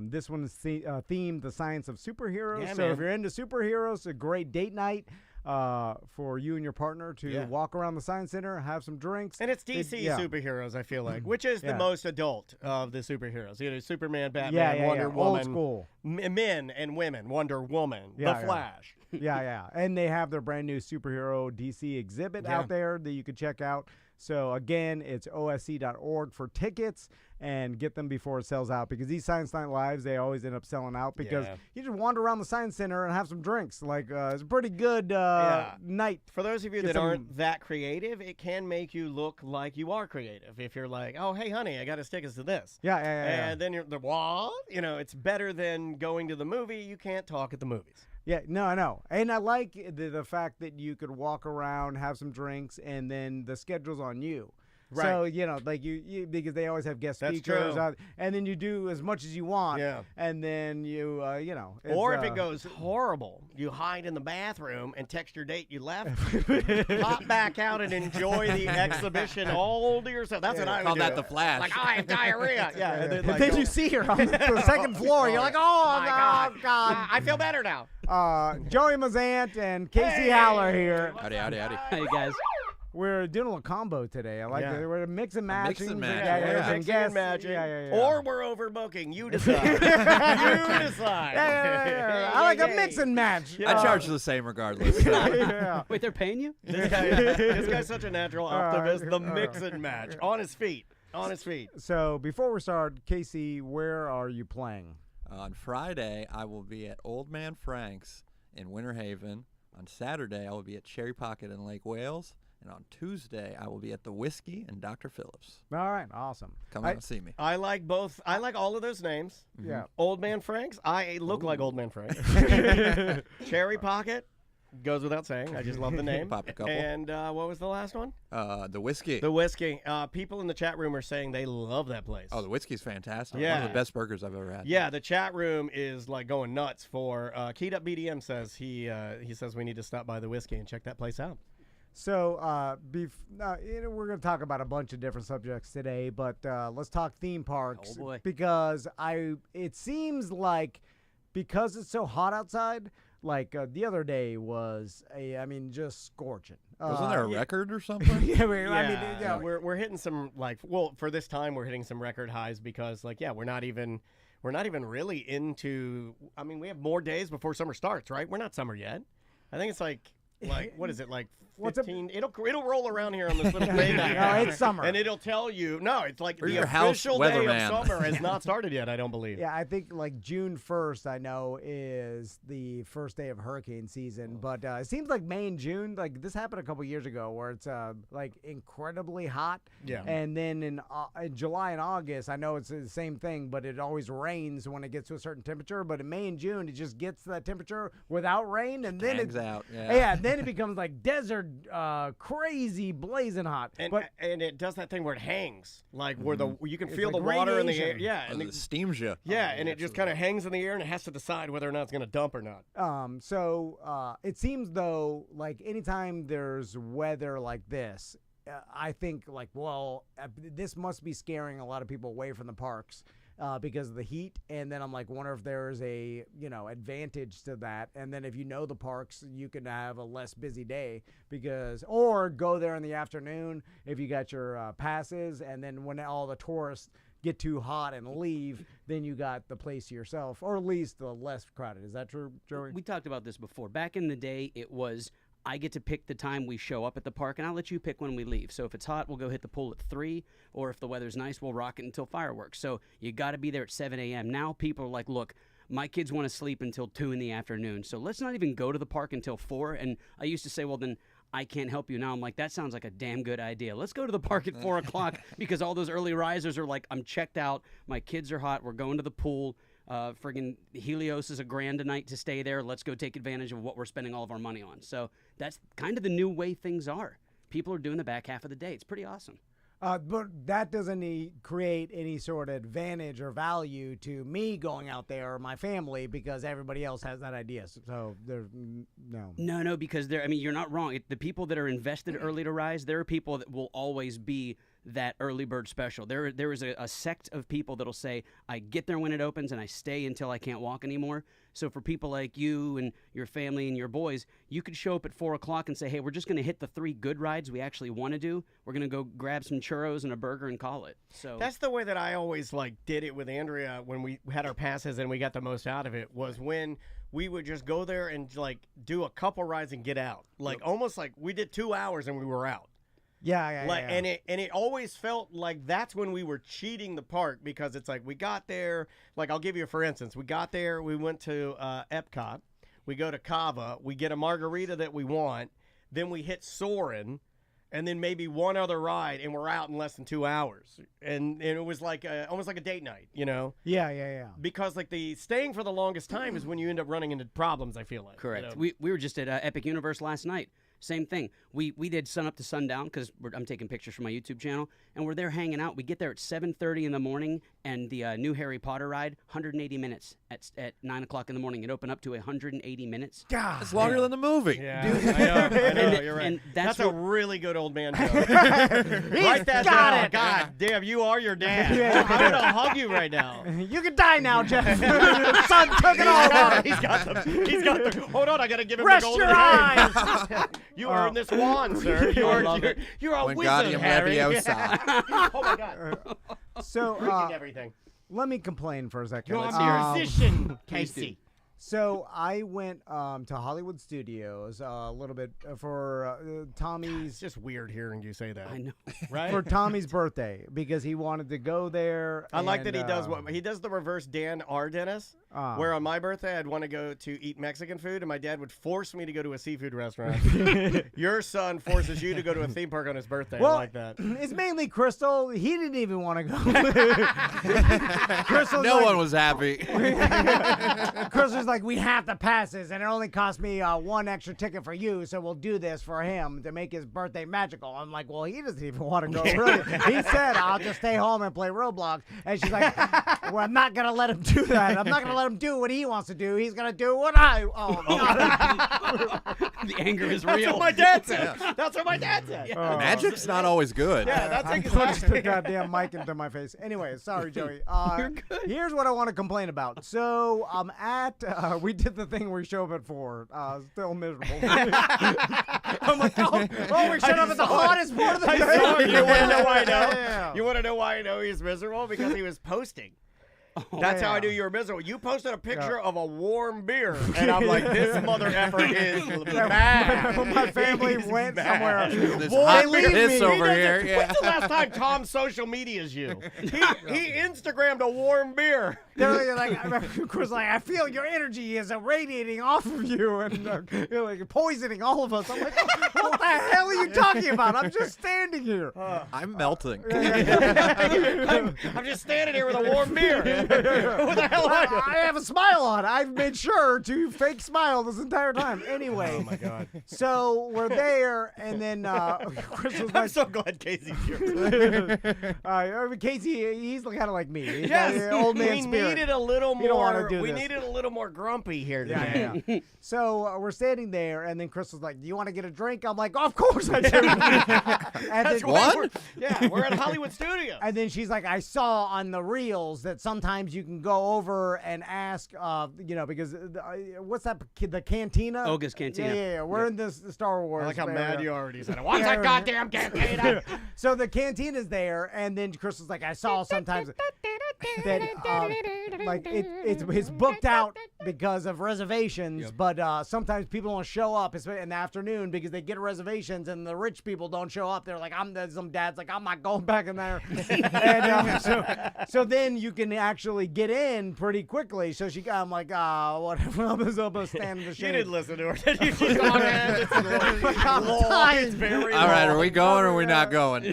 This one is themed the science of superheroes. Yeah, so man. if you're into superheroes, a great date night for you and your partner to walk around the Science Center, have some drinks. And it's DC superheroes, I feel like, which is the Yeah. most adult of the superheroes. You know, Superman, Batman, Wonder Woman. Old school. Men and women, Wonder Woman, Yeah, The yeah. Flash. Yeah. And they have their brand new superhero DC exhibit out there that you can check out. So again, it's osc.org for tickets and get them before it sells out, because these Science Night Lives, they always end up selling out because you just wander around the Science Center and have some drinks. Like it's a pretty good night. For those of you that aren't that creative, it can make you look like you are creative. If you're like, oh, hey, honey, I got to stick us to this. Yeah. And then you're the what? You know, it's better than going to the movie. You can't talk at the movies. Yeah, no, I know. And I like the fact that you could walk around, have some drinks, and then the schedule's on you. Right. So, you know, like you because they always have guest That's speakers. true. And then you do as much as you want. Yeah. And then you, you know. Or if it goes horrible, you hide in the bathroom and text your date you left, pop back out and enjoy the exhibition all to yourself. That's what I would Call do. that the Flash. Like, I have diarrhea. Yeah. And then you see her on the second floor. You're like, oh, my God. I feel better now. Joey Mazant and Casey Haller here. Howdy. Hey, guys. We're doing a little combo today. I like it. We're mix and matching. Mix and match. Yeah. Mixing and matching. Yeah. Or we're overbooking. You decide. You decide. Yeah. I like a mix and match. I charge the same regardless. Yeah. Wait, they're paying you? This guy's such a natural optimist. The mix and match. On his feet. So before we start, Casey, where are you playing? On Friday, I will be at Old Man Frank's in Winter Haven. On Saturday, I will be at Cherry Pocket in Lake Wales. And on Tuesday, I will be at the Whiskey and Dr. Phillips. All right, awesome. Come out and see me. I like both. I like all of those names. Yeah. Old Man Frank's. I look like Old Man Frank. Cherry Pocket. Goes without saying. I just love the name. Pop a couple. And what was the last one? The Whiskey. The Whiskey. People in the chat room are saying they love that place. Oh, the Whiskey's fantastic. Yeah. One of the best burgers I've ever had. Yeah, the chat room is like going nuts for Keyed Up BDM says he says we need to stop by the Whiskey and check that place out. So we're going to talk about a bunch of different subjects today, but let's talk theme parks. Oh, boy. Because it seems like because it's so hot outside, like the other day was just scorching. Wasn't there a record or something? We're hitting some for this time we're hitting some record highs because we're not even really into. I mean, we have more days before summer starts, right? We're not summer yet. I think it's like what is it, like 15? It'll roll around here on this little thing. No, it's summer. And it'll tell you, no, it's like Where's the your house official day weatherman? of summer has not started yet, I don't believe. Yeah, I think like June 1st, I know, is the first day of hurricane season. But it seems like May and June, like this happened a couple years ago where it's like incredibly hot. Yeah. And then in July and August, I know it's the same thing, but it always rains when it gets to a certain temperature. But in May and June, it just gets to that temperature without rain. And then Hangs out. Yeah, then it becomes like desert, crazy, blazing hot. And it does that thing where it hangs, like where you can feel like the water in the air. radiation. Yeah, And it steams you. Yeah, and it just kind of hangs in the air, and it has to decide whether or not it's going to dump or not. So it seems though, like anytime there's weather like this, I think like, well, this must be scaring a lot of people away from the parks. Because of the heat, and then I'm like, wonder if there's a advantage to that. And then if you know the parks, you can have a less busy day or go there in the afternoon if you got your passes, and then when all the tourists get too hot and leave, then you got the place to yourself, or at least the less crowded. Is that true, Joey? We talked about this before. Back in the day, it was I get to pick the time we show up at the park, and I'll let you pick when we leave. So if it's hot, we'll go hit the pool at 3, or if the weather's nice, we'll rock it until fireworks. So you got to be there at 7 a.m. Now people are like, look, my kids want to sleep until 2 in the afternoon, so let's not even go to the park until 4. And I used to say, well, then I can't help you. Now I'm like, that sounds like a damn good idea. Let's go to the park at 4 o'clock because all those early risers are like, I'm checked out. My kids are hot. We're going to the pool. Friggin' Helios is $1,000 a night to stay there. Let's go take advantage of what we're spending all of our money on. So that's kind of the new way things are. People are doing the back half of the day. It's pretty awesome. But that doesn't create any sort of advantage or value to me going out there or my family because everybody else has that idea. So there's no. No, because you're not wrong. The people that are invested early to rise, there are people that will always be that early bird special. There is a sect of people that'll say, I get there when it opens and I stay until I can't walk anymore. So for people like you and your family and your boys, you could show up at 4 o'clock and say, hey, we're just going to hit the 3 good rides we actually want to do. We're going to go grab some churros and a burger and call it. So that's the way that I always did it with Andrea when we had our passes and we got the most out of it, was when we would just go there and do a couple rides and get out. Almost like we did 2 hours and we were out. Yeah. And it always felt like that's when we were cheating the park, because it's like we got there. Like, I'll give you for instance, we got there, we went to Epcot, we go to Cava, we get a margarita that we want, then we hit Soarin', and then maybe one other ride, and we're out in less than 2 hours. And it was like almost like a date night, you know? Yeah. Because like the staying for the longest time is when you end up running into problems, I feel like. Correct. You know? We were just at Epic Universe last night. Same thing. We did sun up to sundown because I'm taking pictures for my YouTube channel, and we're there hanging out. We get there at 7:30 in the morning, and the new Harry Potter ride, 180 minutes at 9 o'clock in the morning. It opened up to 180 minutes. God, it's longer than the movie. Yeah, I know. You're right. And that's a really good old man joke. Write that down. God damn, you are your dad. I'm gonna hug you right now. You can die now, Jeff. The son took it all off. He's got the. Hold on, I gotta give him Rest the golden your eyes. eyes. You earned this wand, sir. You're a wizard, Harry. Oh my God. So Freaking everything. Let me complain for a second. You're a musician, Casey. So I went to Hollywood Studios a little bit for Tommy's. It's just weird hearing you say that. I know, right? For Tommy's birthday, because he wanted to go there. I like that he does what he does, the reverse Dan R. Dennis, where on my birthday I'd want to go to eat Mexican food, and my dad would force me to go to a seafood restaurant. Your son forces you to go to a theme park on his birthday. Well, I like that. It's mainly Crystal. He didn't even want to go. Crystal's no one was happy. Crystal's like, we have to pass this, and it only cost me one extra ticket for you, so we'll do this for him to make his birthday magical. I'm like, well, he doesn't even want to go. Really. He said, I'll just stay home and play Roblox. And she's like, well, I'm not going to let him do that. I'm not going to let him do what he wants to do. He's going to do what I... Oh, God. The anger is That's real. what my dad said. That's what my dad said. Magic's not always good. Yeah, that's I punched the goddamn mic into my face. Anyway, sorry, Joey. You're good. Here's what I want to complain about. So I'm at... we did the thing where we show up at 4. Still miserable. I'm like, oh, we showed up at the hottest part of the day. You want to know why I know? Yeah. You want to know why I know he's miserable? Because he was posting. That's how I knew you were miserable. You posted a picture of a warm beer, and I'm like, this mother effer is mad. My family went somewhere. This Boy, hot they leave piss me. over here. Yeah. When's the last time Tom social medias you? He Instagrammed a warm beer. They're like, Chris, like, I feel your energy is radiating off of you, and you're like poisoning all of us. I'm like, what the hell are you talking about? I'm just standing here. I'm melting. I'm just standing here with a warm beer. Who the hell are you? I have a smile on. I've made sure to fake smile this entire time. Anyway. Oh my God. So we're there, and then Chris was I'm like, so glad Casey's here. Casey, he's kind of like me. He's Yes, got an old man we spirit. needed a little You don't wanna more. do We this. needed a little more grumpy here today. Yeah. So we're standing there, and then Chris was like, "Do you want to get a drink?" I'm like, "Of course I do." And That's then, why we're at Hollywood Studios. And then she's like, "I saw on the reels that sometimes you can go over and ask, because what's that? The cantina? Olga's Cantina. Yeah. We're in this Star Wars. I like how area. mad you already said it. What's that goddamn cantina? So the cantina's there, and then Chris was like, "I saw sometimes." That it's booked out because of reservations, but sometimes people don't show up in the afternoon because they get reservations, and the rich people don't show up. They're like, some dad's like, I'm not going back in there. And so then you can actually get in pretty quickly. So I'm like, whatever. I'm just stand in the shade. You didn't listen to her, did you? She's on hand. It's very All right, are we going or are we not going?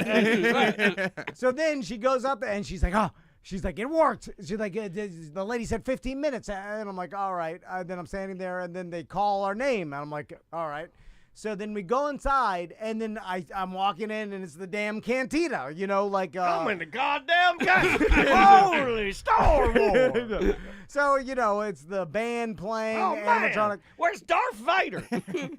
So then she goes up and she's like, she's like, it worked. She's like, the lady said 15 minutes. And I'm like, all right. Then I'm standing there, and then they call our name. And I'm like, all right. So then we go inside, and then I'm walking in, and it's the damn cantina, Come in the goddamn cantina. Holy Star Wars. So, it's the band playing, animatronic. Man. Where's Darth Vader?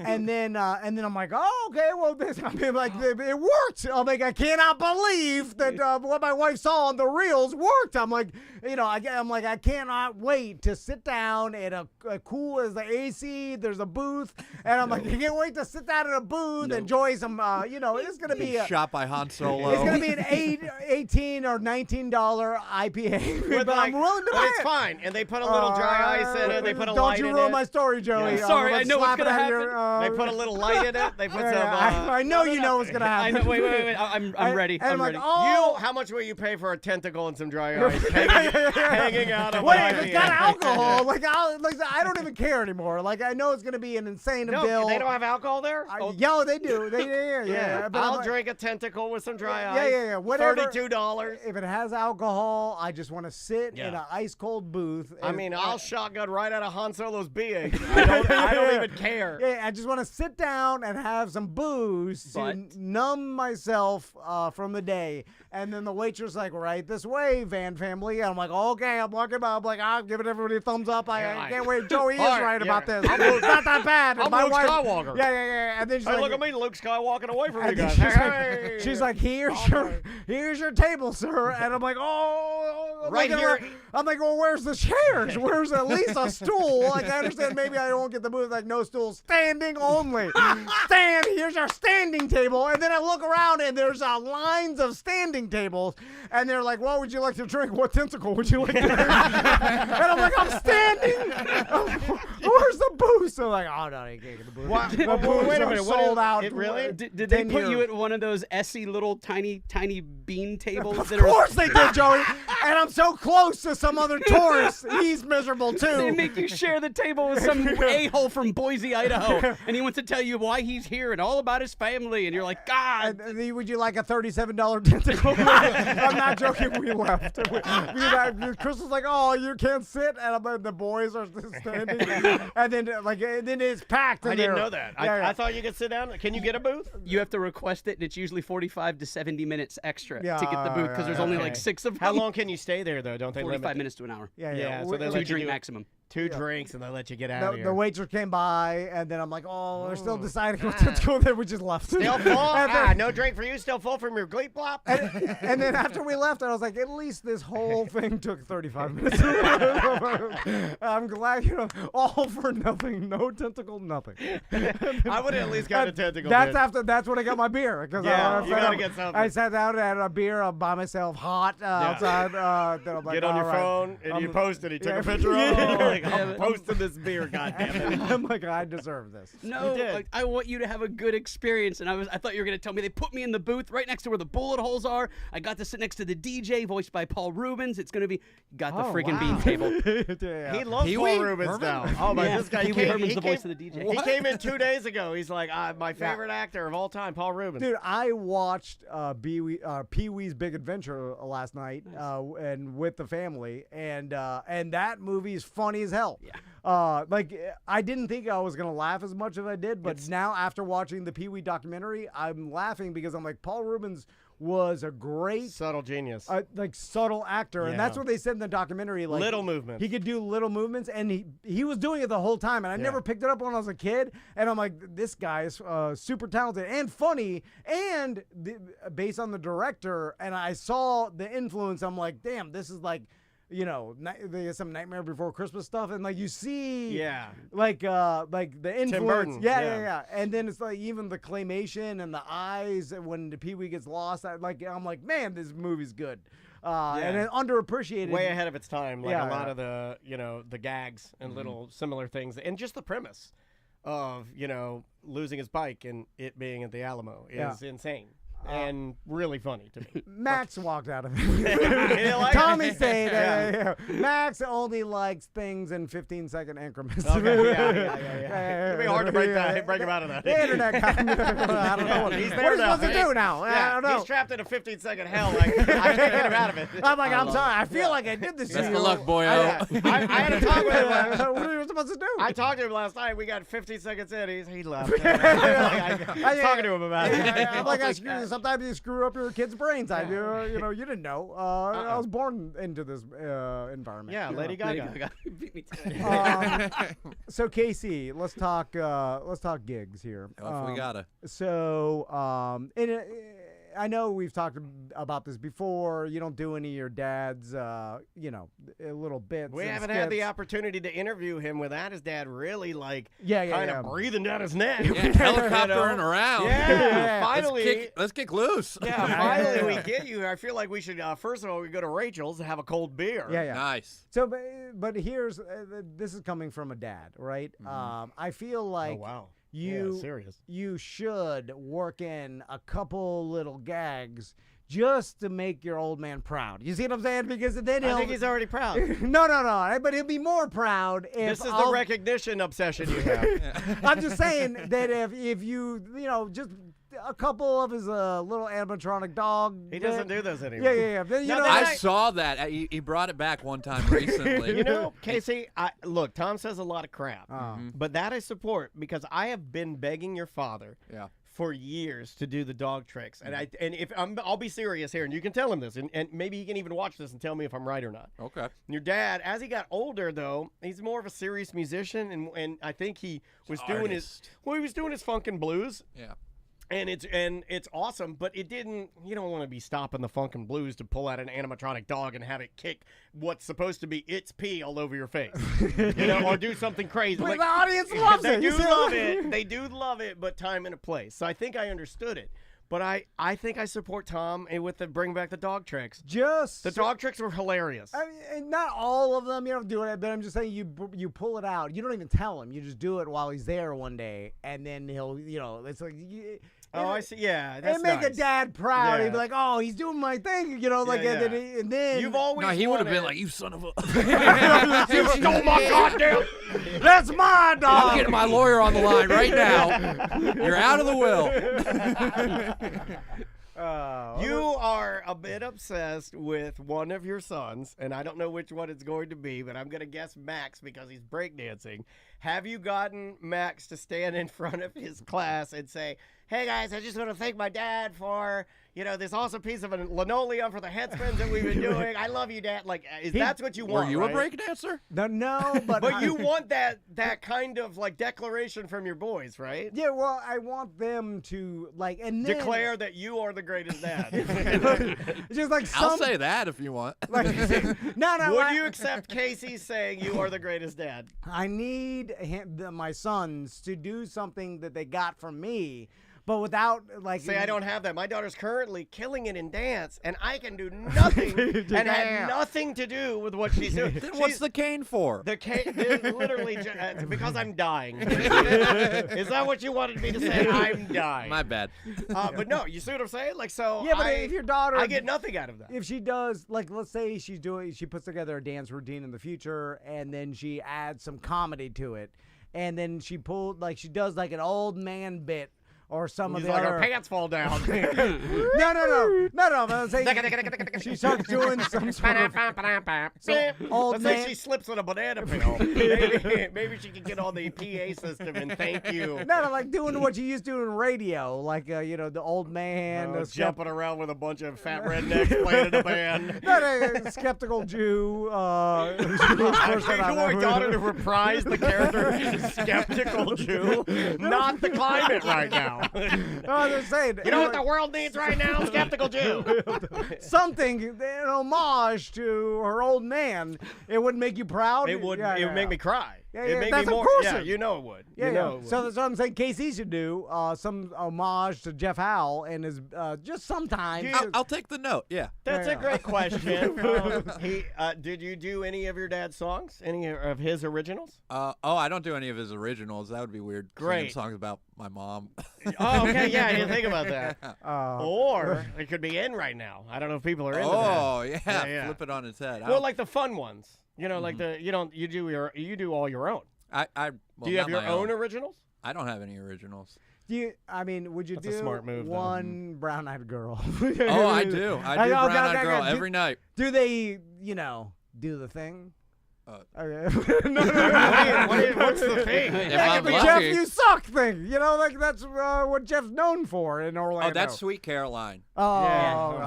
and then I'm like, oh, okay, well, it worked. I'm like, I cannot believe that what my wife saw on the reels worked. I'm like, I cannot wait to sit down at a cool as the AC. There's a booth, and I'm like, I can't wait to sit down in a booth, enjoy some, it's gonna be shot by Han Solo. It's gonna be an $18 or $19 IPA, With but I'm willing to but buy it's it. fine. And they put a little dry ice in it. They put a Don't light you in ruin it. my story, Joey. Yeah. I'm Sorry, gonna I know what's slap it gonna out of happen. your, They put a little light in it. They put some. I know you know what's gonna happen. I know. Wait. I'm ready. And I'm like, ready. oh, How much will you pay for a tentacle and some dry ice hanging out of wait, an if it's IPA? got alcohol, like I don't even care anymore. Like I know it's gonna be an insane No, bill. they don't have alcohol there. Yo, they do. Yeah. But I'm I'll like, drink a tentacle with some dry yeah, ice. yeah. Whatever. $32. If it has alcohol, I just want to sit in an ice cold booth. I and- mean, I'll shotgun right out of Han Solo's BA. I don't even care. Yeah, I just want to sit down and have some booze to numb myself from the day. And then the waitress like, right this way, Van family. And I'm like, okay, I'm walking by. I'm like, I'm giving everybody a thumbs up. I can't wait. Joey is right about this. It's not that bad. I'm My Luke wife- Skywalker. Yeah. And then she's Hey, like, look at me, Luke Skywalking away from you and guys. then she's like, here's your table, sir. And I'm like, I'm Right like, here. I'm like, well, where's the chairs? Where's at least a stool? Like, I understand maybe I don't get the booth, like, no stool, standing only. Here's our standing table. And then I look around and there's lines of standing tables. And they're like, what would you like to drink? What tentacle would you like to drink? And I'm like, I'm standing. Where's the booth? So like, oh, no, you can't get the booth. What? The Wait booths a are minute. sold out. Really? Did they ten put you years. at one of those Essie little tiny bean tables? Of that are- course they did, Joey. And I'm so close to some other tourist. He's miserable too. They make you share the table with some a-hole from Boise, Idaho, and he wants to tell you why he's here and all about his family, and you're like, God. Would you like a $37 tentacle? I'm not joking. We left. Chris was like, "Oh, you can't sit," and the boys are standing, and then it's packed. I in didn't there. know that. Yeah. I thought you could sit down. Can you get a booth? You have to request it, and it's usually 45 to 70 minutes extra to get the booth because there's only like 6 of them. How long can you stay there though? Don't they 45 limit? minutes to an hour. Yeah. So they Two let you drink do maximum. 2 drinks and they let you get out of here. The waitress came by, and then I'm like, "Oh, they're still deciding what to go." Then we just left. Still full? And then- No drink for you? Still full from your gleep blop? And then after we left, I was like, at least this whole thing took 35 minutes. I'm glad, all for nothing. No tentacle, nothing. I would have at least got a tentacle. That's when I got my beer. Because you gotta get something. I sat down and had a beer by myself, hot outside. Then I'm like, Get on your all right. phone and you posted. He took yeah. a picture of it. Like, I'm posting this beer, goddammit. I'm like, I deserve this. No, like, I want you to have a good experience, and I thought you were gonna tell me they put me in the booth right next to where the bullet holes are. I got to sit next to the DJ, voiced by Paul Rubens. It's gonna be got the freaking bean table. Yeah. He loves Paul Rubens now. Oh my, this guy Pee Wee came. Herman's He the came, voice of the DJ. he came in 2 days ago. He's like, my favorite actor of all time, Paul Rubens. Dude, I watched Pee-wee's Big Adventure last night, and with the family, and that movie's funny as hell. Yeah. I didn't think I was gonna laugh as much as I did, but now after watching the Pee-wee documentary, I'm laughing because I'm like, Paul Rubens was a great subtle genius, subtle actor, and that's Yeah. what they said in the documentary. Like Little movements. he could do little movements, and he was doing it the whole time. And I never picked it up when I was a kid. And I'm like, this guy is super talented and funny, and based on the director. And I saw the influence. I'm like, damn, this is like, there's some Nightmare Before Christmas stuff, and like you see, like the influence, Burton, yeah. And then it's like even the claymation and the eyes when the Pee-wee gets lost. I'm like, man, this movie's good. And then underappreciated, way ahead of its time. Like Yeah, a lot yeah. of the the gags and little similar things, and just the premise of losing his bike and it being at the Alamo is insane. And really funny to me. Max walked out of it. You like Tommy it? said Max only likes things in 15-second increments. Okay, yeah. It'd be hard to break him out of that. The internet got me. I don't know what He's what there he's now. supposed to do now. I don't know. He's trapped in a 15-second hell. Like, I can't get him out of it. I'm like, I'm sorry. I feel like I did this to Best you. of luck, boyo. I had to talk with him. What are you supposed to do? I talked to him last night. We got 15 seconds in. He left. I was talking to him about it. I'm like, sometimes you screw up your kid's brains. I do. You didn't know. I was born into this environment. Yeah, Lady Gaga. Beat me to it. So Casey, let's talk gigs here. We gotta. So I know we've talked about this before. You don't do any of your dad's, little bits. We and haven't had the skits. opportunity to interview him without his dad really, like, Yeah, kind of breathing down his neck. Helicoptering around. Yeah, finally. Let's kick loose. Yeah, finally we get you. I feel like we should, first of all, we go to Rachel's and have a cold beer. Yeah. Nice. So, but here's this is coming from a dad, right? I feel like you should work in a couple little gags just to make your old man proud. You see what I'm saying? Because then I think he's already proud. No. But he'll be more proud if this is the recognition obsession you have. I'm just saying that if you just a couple of his little animatronic dog. He doesn't do those anymore. Yeah. Then, I saw that. He brought it back one time recently. Casey, look, Tom says a lot of crap, but that I support because I have been begging your father for years to do the dog tricks. And I'll be serious here, and you can tell him this, and maybe he can even watch this and tell me if I'm right or not. Okay. And your dad, as he got older, though, he's more of a serious musician, and I think he was doing his funk and blues. Yeah. And it's awesome, but it didn't. You don't want to be stopping the funk and blues to pull out an animatronic dog and have it kick what's supposed to be its pee all over your face, or do something crazy. But the audience loves it. They do love it. They do love it, but time and a place. So I think I understood it. But I think I support Tom with the bring back the dog tricks. The dog tricks were hilarious. I mean, not all of them. You don't do it, but I'm just saying you pull it out. You don't even tell him. You just do it while he's there one day, and then he'll it's like. I see. Yeah, that's and make a nice. dad proud. Yeah. He'd be like, "Oh, he's doing my thing," And then you've always. No, he would have been like, "You son of a! You stole my goddamn! That's my dog." I'm getting my lawyer on the line right now. You're out of the will. You are a bit obsessed with one of your sons, and I don't know which one it's going to be, but I'm going to guess Max because he's breakdancing. Have you gotten Max to stand in front of his class and say, "Hey guys, I just want to thank my dad for, this awesome piece of linoleum for the head spins that we've been doing. I love you, Dad." Like, that's what you want, Were you right? a breakdancer? No, but But you want that kind of like declaration from your boys, right? Yeah, well, I want them to and then Declare that you are the greatest dad. just like I'll say that if you want. No. Would you accept Casey saying you are the greatest dad? I need my sons to do something that they got from me, but without Say I don't have that. My daughter's currently killing it in dance, and I can do nothing and had nothing to do with what she's doing. Then what's the cane for? The cane is literally because I'm dying. Is that what you wanted me to say? I'm dying. My bad. But no, you see what I'm saying? Like, so Yeah, but if your daughter, I get nothing out of that. If she does, let's say she puts together a dance routine in the future, and then she adds some comedy to it, and then she does an old man bit. Or some of the other. Her pants fall down. No. I'm saying she starts doing some sort of old Let's man. say she slips on a banana peel. Maybe she can get on the PA system and thank you. No, like doing what you used to do in radio, the old man, jumping around with a bunch of fat rednecks playing in a band. No, skeptical Jew. You want my daughter to reprise the character skeptical Jew? Not the climate right now. No, I'm just saying. You know what the world needs right now? Skeptical Jew. Something, an homage to her old man. It wouldn't make you proud. It would. It would make me cry. Yeah, it make that's me more. of course. Yeah, you know it would. Yeah, you know it would. So that's what I'm saying. Casey should do some homage to Jeff Howell and his just sometimes. I'll take the note. Yeah. That's a great question. Did you do any of your dad's songs? Any of his originals? I don't do any of his originals. That would be weird. Great. Singing songs about my mom. Oh, okay. Yeah, I didn't think about that. Or it could be in right now. I don't know if people are into that. Oh, yeah. Flip it on its head. Well, like the fun ones. Like you do all your own. Do you have your own originals? I don't have any originals. Would you That's do a smart move, one brown-eyed girl? Oh, I do. I do brown-eyed girl every night. Do they, do the thing? No. What's the thing? If I'm the lucky. Jeff, you suck thing. You know, like that's what Jeff's known for in Orlando. Oh, that's Sweet Caroline. Oh,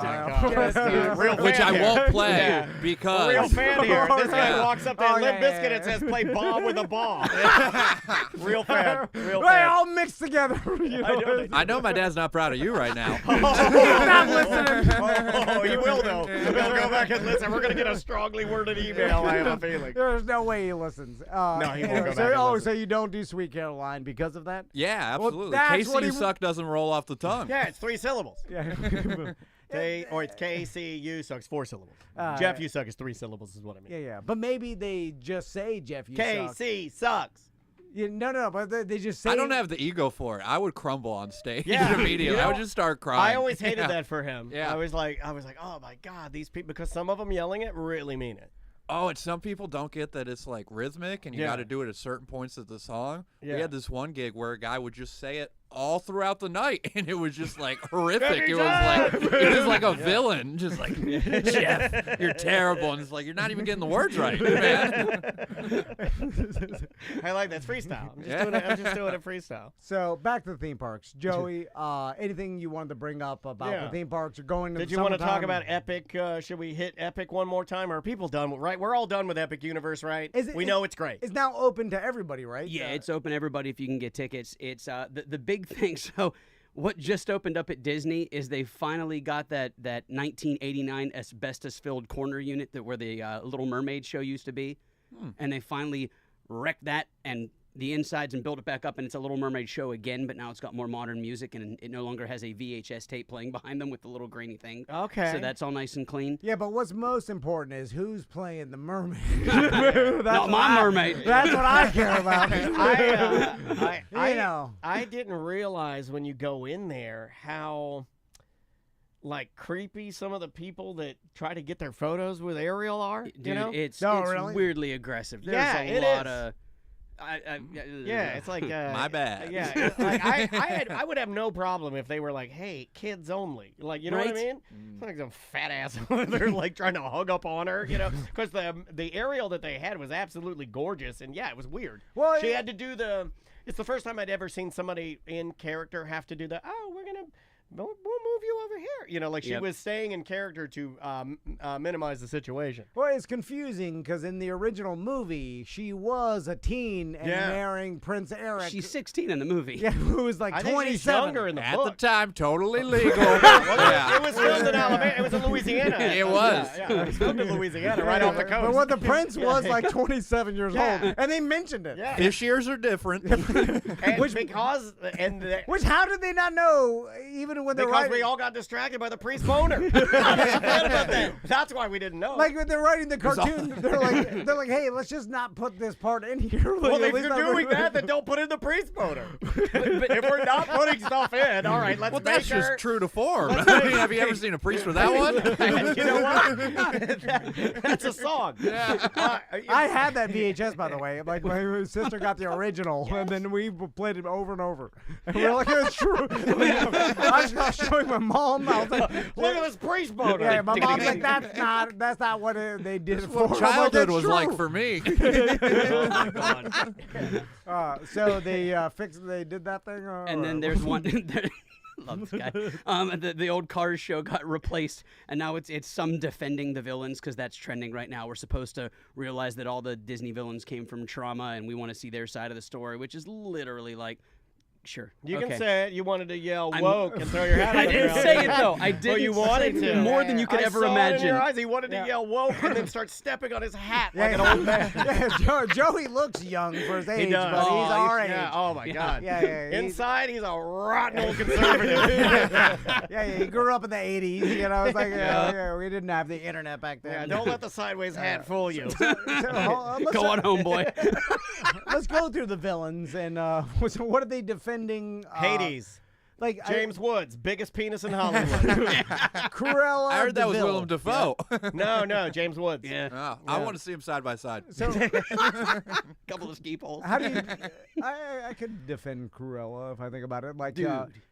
Real Which fan I here. won't play Yeah. because Real fan here. This guy Yeah. walks up there, Limp Bizkit, and says, "Play bomb with a bomb." Real fan. Real They fan. all mixed together. You know? I know my dad's not proud of you right now. He's not listening. Oh, he will though. He'll go back and listen. We're gonna get a strongly worded email. I have a feeling. There's no way he listens. No, he won't go so, back and listen. so you don't do Sweet Caroline because of that? Yeah, Well, absolutely. that's Casey, what you he- suck doesn't roll off the tongue. Yeah, it's 3 syllables. Yeah. Or it's KC, you suck, it's 4 syllables. Uh, Jeff, you suck is 3 syllables, is what I mean. Yeah. But maybe they just say Jeff, you suck. KC sucks. Yeah, no, but they just say. I don't have the ego for it. I would crumble on stage Yeah, immediately. you I know, would just start crying. I always hated Yeah. that for him. Yeah. I was like, oh my God, these people, because some of them yelling it really mean it. Oh, and some people don't get that it's like rhythmic and you Yeah. got to do it at certain points of the song. Yeah. We had this one gig where a guy would just say it all throughout the night, and it was just like horrific. It was like a villain, just like Jeff, you're terrible, and it's like you're not even getting the words right, man. I like that. It's freestyle. I'm just doing it freestyle. So back to the theme parks, Joey. Anything you wanted to bring up about Yeah. the theme parks? You're going to. Did the you want to talk summertime? about Epic? Should we hit Epic one more time? Or are people done with, right? We're all done with Epic Universe, right? We know it's great. It's now open to everybody, right? Yeah, it's open to everybody if you can get tickets. It's the big thing. So what just opened up at Disney is they finally got that 1989 asbestos-filled corner unit where the Little Mermaid show used to be, and they finally wrecked that and the insides and built it back up, and it's a Little Mermaid show again, but now it's got more modern music, and it no longer has a VHS tape playing behind them with the little grainy thing. Okay. So that's all nice and clean. Yeah, but what's most important is who's playing the mermaid. Not my mermaid. That's what I care about. I didn't realize when you go in there how like creepy some of the people that try to get their photos with Ariel are. Dude, you know? it's really? weirdly aggressive. There's Yeah, a it lot is. of. Yeah, it's like My bad. Yeah, it's like I would have no problem if they were like, "Hey, kids only," like you know what I Right? mean? Like some fat ass they're like trying to hug up on her, you know? Because the Ariel that they had was absolutely gorgeous, and yeah, it was weird. Well, she had to do the. It's the first time I'd ever seen somebody in character have to do the. Oh, we're gonna. We'll move you over here. You know, like she Yep. was staying in character to minimize the situation. Well, it's confusing because in the original movie, she was a teen and Yeah. marrying Prince Eric. She's 16 in the movie. Yeah, who was like I think 27. she's younger in the At book. the time, totally legal. Well, it was filmed in Alabama. It was in Louisiana. It was. Yeah, it was filmed in Louisiana, right off the coast. But what the prince was like 27 years Yeah. old, and they mentioned it. Yeah. Fish ears are different. And Which- because Which how did they not know even when they're because writing? we all got distracted by the priest boner. I forgot about that. That's why we didn't know. Like when they're writing the cartoon, they're like, hey, let's just not put this part in here. Like, well, at if least you're not- doing that, then don't put in the priest boner. But if we're not putting stuff in, all right, let's Well, make that's her. just true to form. I mean, have you ever seen a priest with that one? You know what? That's a song. I had that VHS, by the way. Like my sister got the original, and then we played it over and over. And we were like, it's true. I was showing my mom. I was like, Look at this priest boner. yeah, my mom's like, that's not what they did it for. I'm like, Childhood "That's was true." like for me. Oh my God. So they fixed. They did that thing. And then there's one. Love this guy. The old Cars show got replaced, and now it's some defending the villains because that's trending right now. We're supposed to realize that all the Disney villains came from trauma, and we want to see their side of the story, which is literally like, sure, You okay. can say it. You wanted to yell I'm- woke and throw your hat I on the didn't ground. say it though. I Well, didn't. you wanted say to. more than you could I ever saw imagine. It in your eyes. He wanted to yell woke and then start stepping on his hat like Yeah, an old man. yeah, Joey looks young for his age, does. but he's our age. Yeah. Oh my God. Yeah, Inside, he's a rotten old conservative. Yeah, he grew up in the 80s. You know, it's like, yeah, we didn't have the internet back Yeah, then. don't let the sideways hat fool you. Go on home, boy. Let's go through the villains and so what are they defending? Hades. like James Woods, biggest penis in Hollywood. Cruella. I heard that was DeVille. Willem Dafoe. No, James Woods. Yeah. I want to see him side by side. So, Couple of ski poles. how do you? I could defend Cruella if I think about it. Like,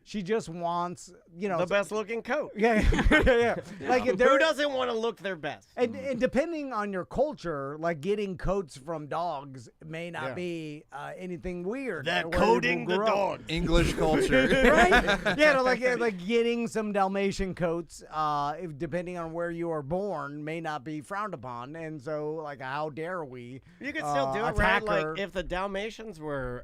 she just wants, the best looking coat. Yeah. Like, Who doesn't want to look their best? And depending on your culture, like getting coats from dogs may not be anything weird. That where coating people the grow up. dogs. English culture. Right? Yeah, no, like getting some Dalmatian coats, depending on where you are born, may not be frowned upon. And so, like, how dare we? You could still do it, right? attack Like, her? if the Dalmatians were,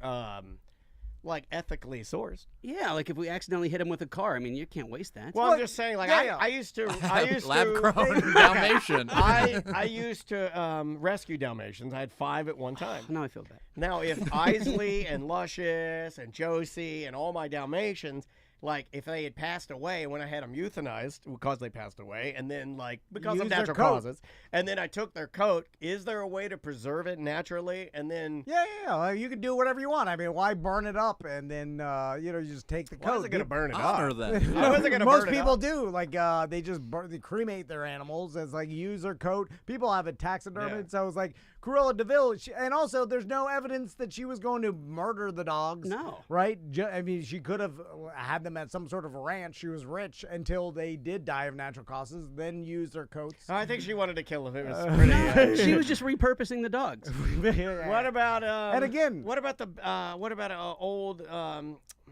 like, ethically sourced. Yeah, like if we accidentally hit him with a car, I mean, you can't waste that. Well, I'm just saying, like, I used to Lab-grown Dalmatian. I used to rescue Dalmatians. I had 5 at one time. Now I feel bad. Now, if Isley and Luscious and Josie and all my Dalmatians, like, if they had passed away when I had them euthanized because they passed away, and then, like, because of Use their natural coat. causes, and then I took their coat, is there a way to preserve it naturally? And then... Yeah. Like, you can do whatever you want. I mean, why burn it up and then, you just take the coat? I wasn't going to burn it Honor up. them. I wasn't going to burn Most it people up. do. Like, they just they cremate their animals as, like, use their coat. People have it taxidermied. So it's like, Cruella DeVille, and also there's no evidence that she was going to murder the dogs. No. Right? I mean, she could have had them at some sort of a ranch. She was rich until they did die of natural causes, then use their coats. I think she wanted to kill him. It was pretty... She was just repurposing the dogs. What about and again, what about old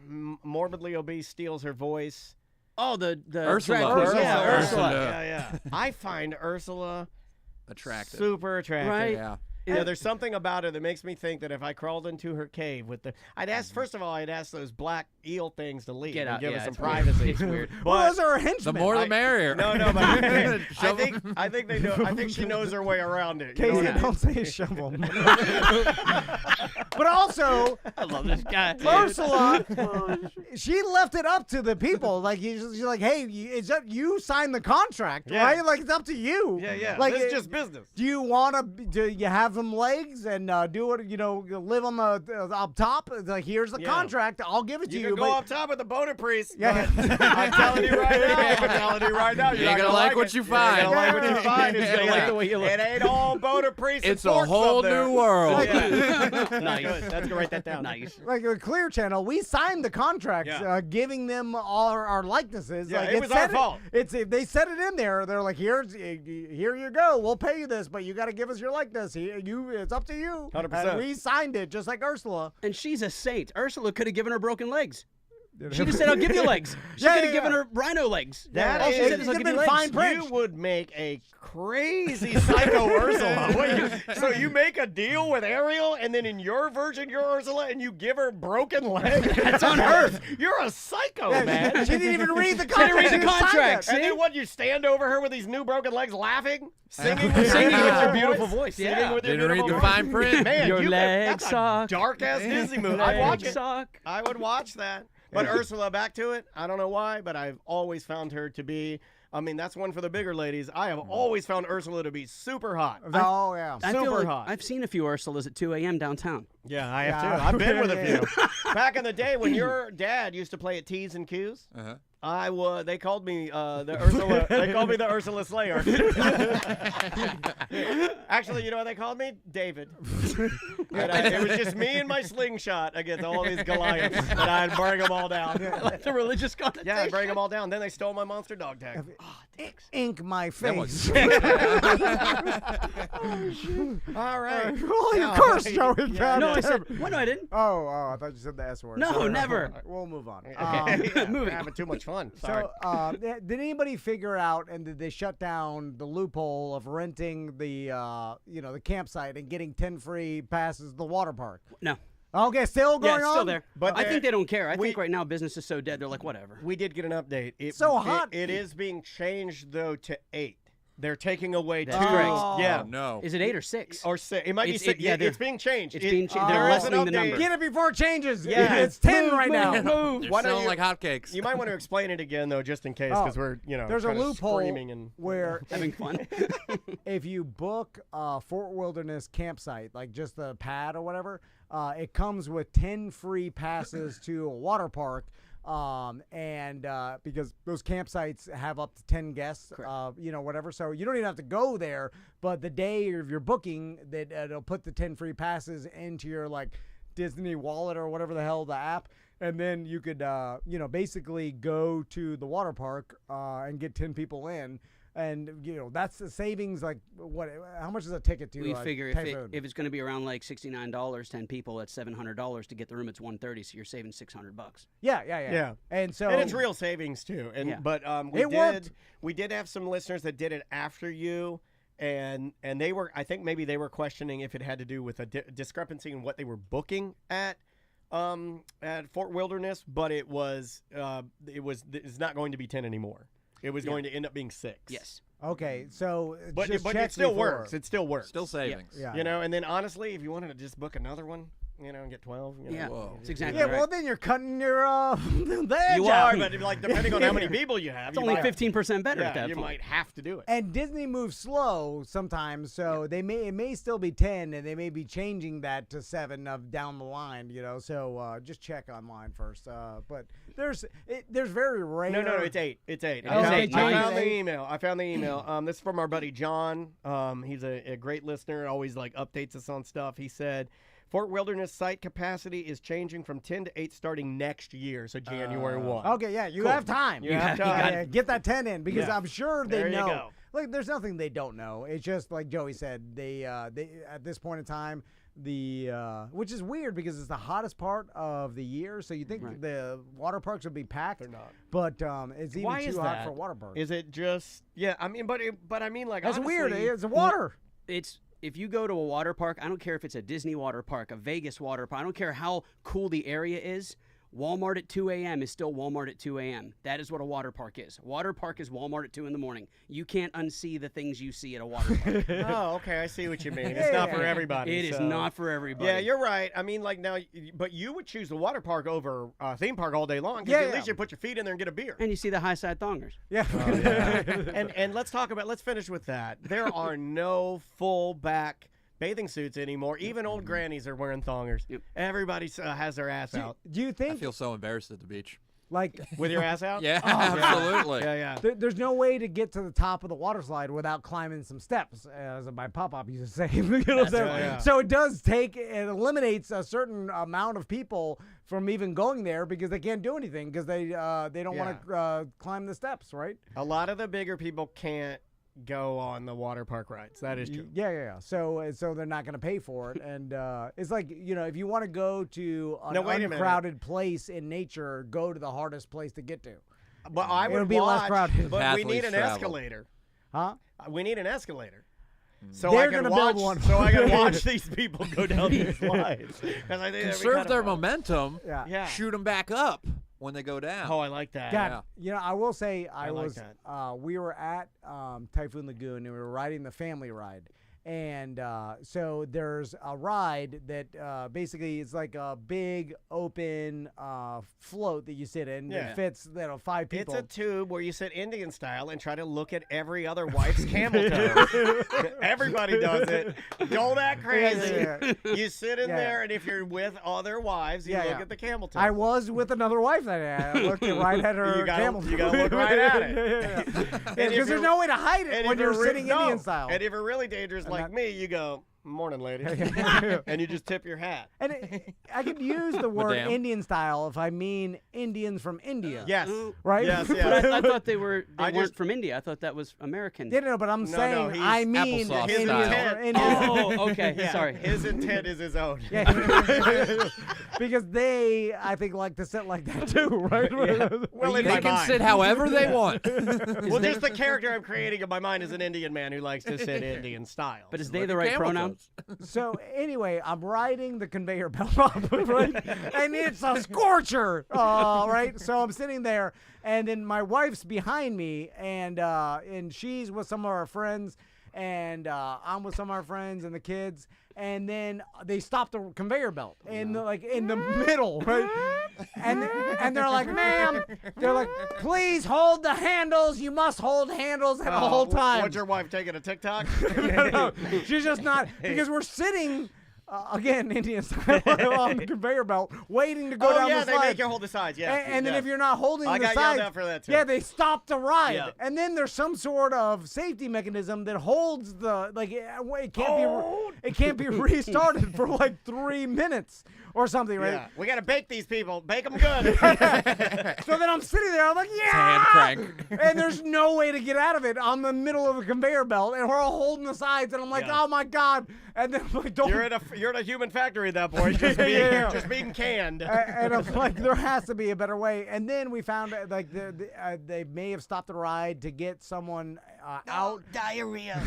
morbidly obese steals her voice? Oh, the Ursula. drag queen. Ursula. Yeah, Ursula. Yeah. I find Ursula Attractive. super attractive. Right? Yeah. Yeah, there's something about her that makes me think that if I crawled into her cave with I'd ask those black eel things to leave Get and out. give Yeah, her some it's weird. privacy. It's weird. well, those are her henchmen. The more the merrier. No, but I think they know. I think she knows her way around it. You know Casey, what I mean? don't say shovel. But also, I love this guy. Ursula, she left it up to the people. Like, she's like, hey, you signed the contract, Yeah. right? Like, it's up to you. Yeah. Like, This is just business. do you want to? Do you have them legs and do it? Live on the up top. It's like, here's the contract. I'll give it to You you. can go but- up top with the boner priest. Yeah. but I'm telling you right now. You're ain't not gonna like it. what you You're not find. gonna like what you find. It's Ain't gonna like the way you look. It ain't all boner priest. It's and a forks whole up there. new world. Yeah. Nice. Good. That's good. Write that down. Nice. Like a Clear Channel, we signed the contracts, giving them all our likenesses. Yeah, like, it was our fault. They said it in there. They're like, here you go. We'll pay you this, but you got to give us your likeness. It's up to you. 100%. And we signed it, just like Ursula. And she's a saint. Ursula could have given her broken legs. She just said, I'll give you legs. She could have given her rhino legs. That All she is- said is, I'll It's give you been fine legs. print. You would make a crazy psycho Ursula. So you make a deal with Ariel, and then in your version, you're Ursula, and you give her broken legs. That's unheard. You're a psycho, man. She didn't even read the She didn't contract. read the She just signed contract. it. And then what? You stand over her with these new broken legs, laughing, singing with Singing your with your beautiful beautiful voice. Singing Yeah. with your Didn't read beautiful the voice. fine print. Man, Your legs that's a suck. dark ass Disney movie. I'd watch Legs it. suck. I would watch that. But Ursula, back to it. I don't know why, but I've always found her to be. I mean, that's one for the bigger ladies. I have always found Ursula to be super hot. Oh, yeah. I feel Super like hot. I've seen a few Ursulas at 2 a.m. downtown. Yeah, I have Yeah. too. I've been with a few. Back in the day when your dad used to play at T's and Q's, they called me the Ursula. They called me the Ursula Slayer. Actually, you know what they called me? David. And it was just me and my slingshot against all these Goliaths, and I'd bring them all down. Like the religious connotation. Yeah, I'd bring them all down. Then they stole my monster dog tag. Ink my face. All right. Roll your curse, Joey. Yeah, No, I Goddamn. said, well, no, I didn't. Oh, I thought you said the S word. No, Sorry. never. We'll move on. Okay. Yeah, Moving we're having too much fun. Sorry. So, did anybody figure out, and did they shut down the loophole of renting the, the campsite and getting 10 free passes to the water park? No. Okay, still Yeah, going it's on? still there. But I think they don't care. I we- think right now business is so dead, they're like, whatever. We did get an update. So hot. It is being changed though to 8. They're taking away 2. That's correct. Yeah. Oh, no. Is it 8 or 6? Or 6. It might be It's- 6. yeah, It's being changed. it's being changed. There They're is an lessening the update. number. Get it before it changes. Yeah. It's 10 right now. They're Why don't selling you- like hotcakes. You might want to explain it again though, just in case, Oh, because we're There's a kinda loophole screaming and where Having fun. if you book a Fort Wilderness campsite, like just the pad or whatever, it comes with 10 free passes to a water park. And because those campsites have up to 10 guests, whatever. So you don't even have to go there, but the day of your booking, that it'll put the 10 free passes into your like Disney wallet or whatever the hell the app, and then you could basically go to the water park and get 10 people in. And that's the savings. Like, what? How much is a ticket to? We figure if it's going to be around like $69, 10 people, that's $700 to get the room. It's $130, so you're saving $600. Yeah. And so it's real savings too. And but we did have some listeners that did it after you, and they were, I think maybe they were questioning if it had to do with a discrepancy in what they were booking at Fort Wilderness, but it's not going to be 10 anymore. It was going to end up being 6. Yes. Okay, so but just it check still before. works. It still works. Still savings. Yeah. And then honestly, if you wanted to just book another one, and get 12. It's exactly right. right. Well, then you're cutting your the edge You out. are, but like depending on how many people you have, it's only 15% better at that you point. might have to do it. And Disney moves slow sometimes, so it may still be 10, and they may be changing that to 7 down the line. So just check online first. But there's very rare. No, it's 8. It's 8. I found the email. This is from our buddy John. He's a great listener. Always like updates us on stuff. He said, Fort Wilderness site capacity is changing from 10 to 8 starting next year, so January 1. Okay, yeah, you have time. You have time. Get that 10 in because I'm sure they There you know. go. Like, there's nothing they don't know. It's just like Joey said. They at this point in time, which is weird because it's the hottest part of the year, so you think the water parks would be packed. They're not. But it's even too hot for a water park. Is it just? Yeah, I mean, but I mean, like that's honestly, weird. It's water. If you go to a water park, I don't care if it's a Disney water park, a Vegas water park, I don't care how cool the area is, Walmart at 2 a.m. is still Walmart at 2 a.m. That is what a water park is. A water park is Walmart at 2 in the morning. You can't unsee the things you see at a water park. Oh, okay. I see what you mean. It's not for everybody. It is not for everybody. Yeah, you're right. I mean, like now, but you would choose the water park over theme park all day long because at least you put your feet in there and get a beer. And you see the high side thongers. Yeah. And let's finish with that. There are no full back bathing suits anymore. Even old grannies are wearing thongers. Yep. Everybody has their ass out. Do you think? I feel so embarrassed at the beach. Like with your ass out? Yeah, absolutely. Yeah. There's no way to get to the top of the water slide without climbing some steps, as my pop-up used to say. So it does it eliminates a certain amount of people from even going there because they can't do anything because they don't want to climb the steps, right? A lot of the bigger people can't go on the water park rides. That is true. Yeah. So they're not going to pay for it, and it's like if you want to go to an uncrowded place in nature, go to the hardest place to get to. But it'll be less crowded. But we need an escalator. Huh? We need an escalator. So they're going to build one. So I can watch these people go down these slides. I think conserve their momentum. Yeah. Shoot them back up when they go down. Oh, I like that. God, I will say we were at Typhoon Lagoon and we were riding the family ride. And so there's a ride that basically is like a big open float that you sit in that fits 5 people. It's a tube where you sit Indian style and try to look at every other wife's camel toe. Everybody does it. Don't act crazy. You sit in there, and if you're with other wives, you look at the camel toe. I was with another wife that I looked right at her camel toe. You got to look right at it. Because there's no way to hide it when you're sitting Indian style. And if you're really dangerous like me, you go, morning, lady. And you just tip your hat. And I could use the word Indian style if I mean Indians from India. Yes. Right? Yes. But I thought they weren't from India. I thought that was American. Yeah, no, but I'm saying I mean his Indians. Oh, okay. Yeah. Sorry. His intent is his own. Because they, I think, like to sit like that too, right? Well, they can sit however they want. Well, just the character I'm creating in my mind is an Indian man who likes to sit Indian style. But is they the right pronoun? So anyway, I'm riding the conveyor belt up, right? And it's a scorcher, right? So I'm sitting there, and then my wife's behind me, and she's with some of our friends, and I'm with some of our friends and the kids, and then they stop the conveyor belt in the middle, right? And they're like, ma'am, they're like, please hold the handles. You must hold handles at the whole time. What's your wife taking a TikTok? No, she's just not, because we're sitting again, Indian style on the conveyor belt, waiting to go down the they slides. make you hold the sides. Yeah. And then if you're not holding I the got sides, yelled at for that too. yeah, they stop the ride. Yeah. And then there's some sort of safety mechanism that holds the it can't be restarted for like 3 minutes or something, right? Yeah. We got to bake these people. Bake them good. So then I'm sitting there, I'm like, yeah! Hand crank. And there's no way to get out of it on the middle of a conveyor belt, and we're all holding the sides, and I'm like, oh my God. And then I'm like, don't. You're in a human factory at that point, just being canned. And I'm like, there has to be a better way. And then we found like they may have stopped the ride to get someone out. Diarrhea.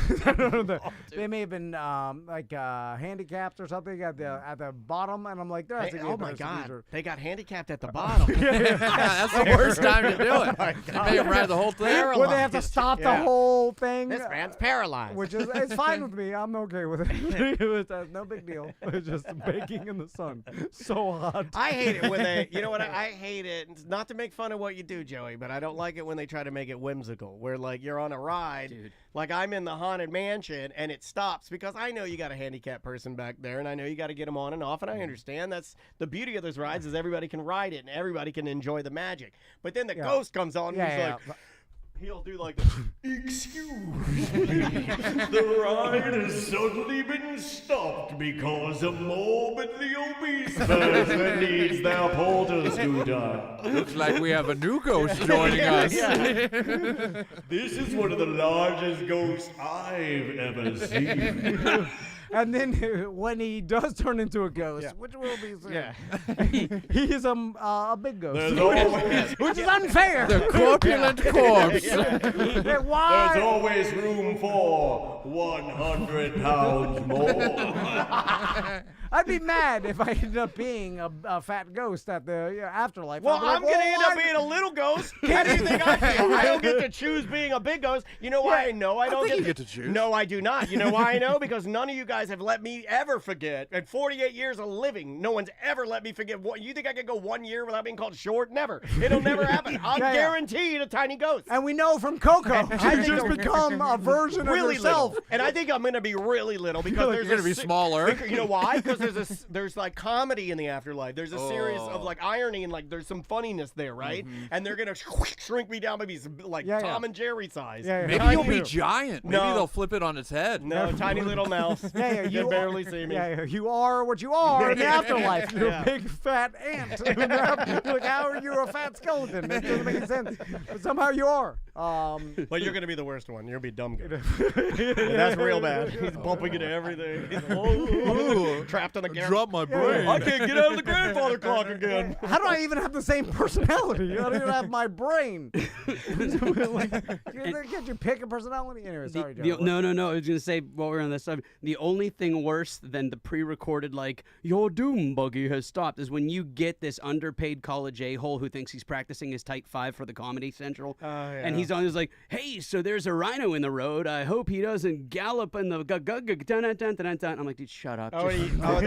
They may have been handicapped or something at the bottom, and I'm like, there has to be a oh my better God, solution. they got handicapped at the bottom. That's the worst time to do it. You may have ride the whole thing. Where they have to stop the whole thing. This man's paralyzed. Which is it's fine with me. I'm okay with it. It's no big deal. It's just baking in the sun. So hot. I hate it when they, you know what, I hate it. It's not to make fun of what you do, Joey, but I don't like it when they try to make it whimsical, where like you're on a ride, like I'm in the Haunted Mansion, and it stops because I know you got a handicapped person back there, and I know you got to get them on and off, and I understand that's the beauty of those rides is everybody can ride it and everybody can enjoy the magic. But then the ghost comes on and he's like, he'll do like this. Excuse me, the ride has suddenly been stopped because a morbidly obese person needs their porter scooter. Looks like we have a new ghost joining us. This is one of the largest ghosts I've ever seen. And then when he does turn into a ghost, which will be soon, he is a big ghost, which is unfair. The corpulent corpse. Why? There's always room for 100 pounds more. I'd be mad if I ended up being a fat ghost at the afterlife. Well, I'm I'm going to end up being a little ghost. How do you think I feel? I don't get to choose being a big ghost. You know why I know I don't get to choose. No, I do not. You know why I know? Because none of you guys have let me ever forget. In 48 years of living, no one's ever let me forget. You think I could go 1 year without being called short? Never. It'll never happen. I'm guaranteed a tiny ghost. And we know from Coco, you just become a version really of yourself. Little. And I think I'm going to be really little because you're going to be smaller. You know why? Because there's like comedy in the afterlife. There's a series of like irony and like there's some funniness there, right? And they're gonna shrink me down maybe like Tom and Jerry size. Maybe you'll be giant. Maybe they'll flip it on its head. No, tiny little mouse. You can barely see me. Yeah, you are what you are in the afterlife. You're a big fat ant. Look, how are you a fat skeleton? It doesn't make any sense. But somehow you are. But you're gonna be the worst one. You're gonna be dumb. That's real bad. He's bumping into everything. He's trapped in the garage. Drop my brain. I can't get out of the grandfather clock again. How do I even have the same personality? I don't even have my brain. Can't you pick a personality? Anyway, sorry, Joe. No. I was going to say, while we're on this subject, the only thing worse than the pre-recorded, like, your doom buggy has stopped, is when you get this underpaid college a-hole who thinks he's practicing his Type 5 for the Comedy Central. And he's on his like, hey, so there's a rhino in the road. I hope he doesn't gallop in the I'm like, dude, shut up.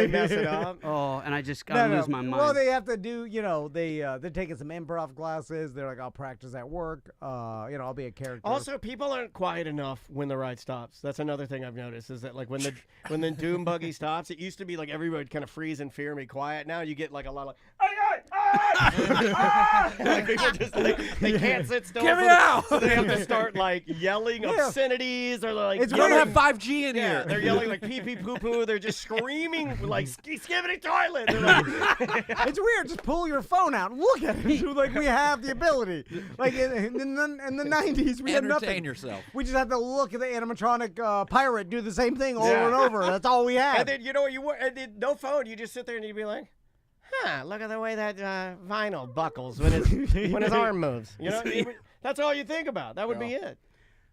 They mess it up. Oh, and I just gotta lose my mind. Well, they have to do, they're taking some improv classes. They're like, I'll practice at work. I'll be a character. Also, people aren't quiet enough when the ride stops. That's another thing I've noticed is that like when the doom buggy stops, it used to be like everybody would kind of freeze in fear and be quiet. Now you get like a lot of like people just they can't sit still. Get me out! So they have to start like yelling obscenities or like you don't have 5G in here. They're yelling like pee pee poo poo. They're just screaming like skibbity toilet. They're like, it's weird. Just pull your phone out and look at it. Like we have the ability. Like in the 90s, we had nothing. Entertain yourself. We just had to look at the animatronic pirate do the same thing over and over. That's all we had. And then you know what and then no phone. You just sit there and you'd be like, look at the way that vinyl buckles when his arm moves. You know, that's all you think about. That would be it.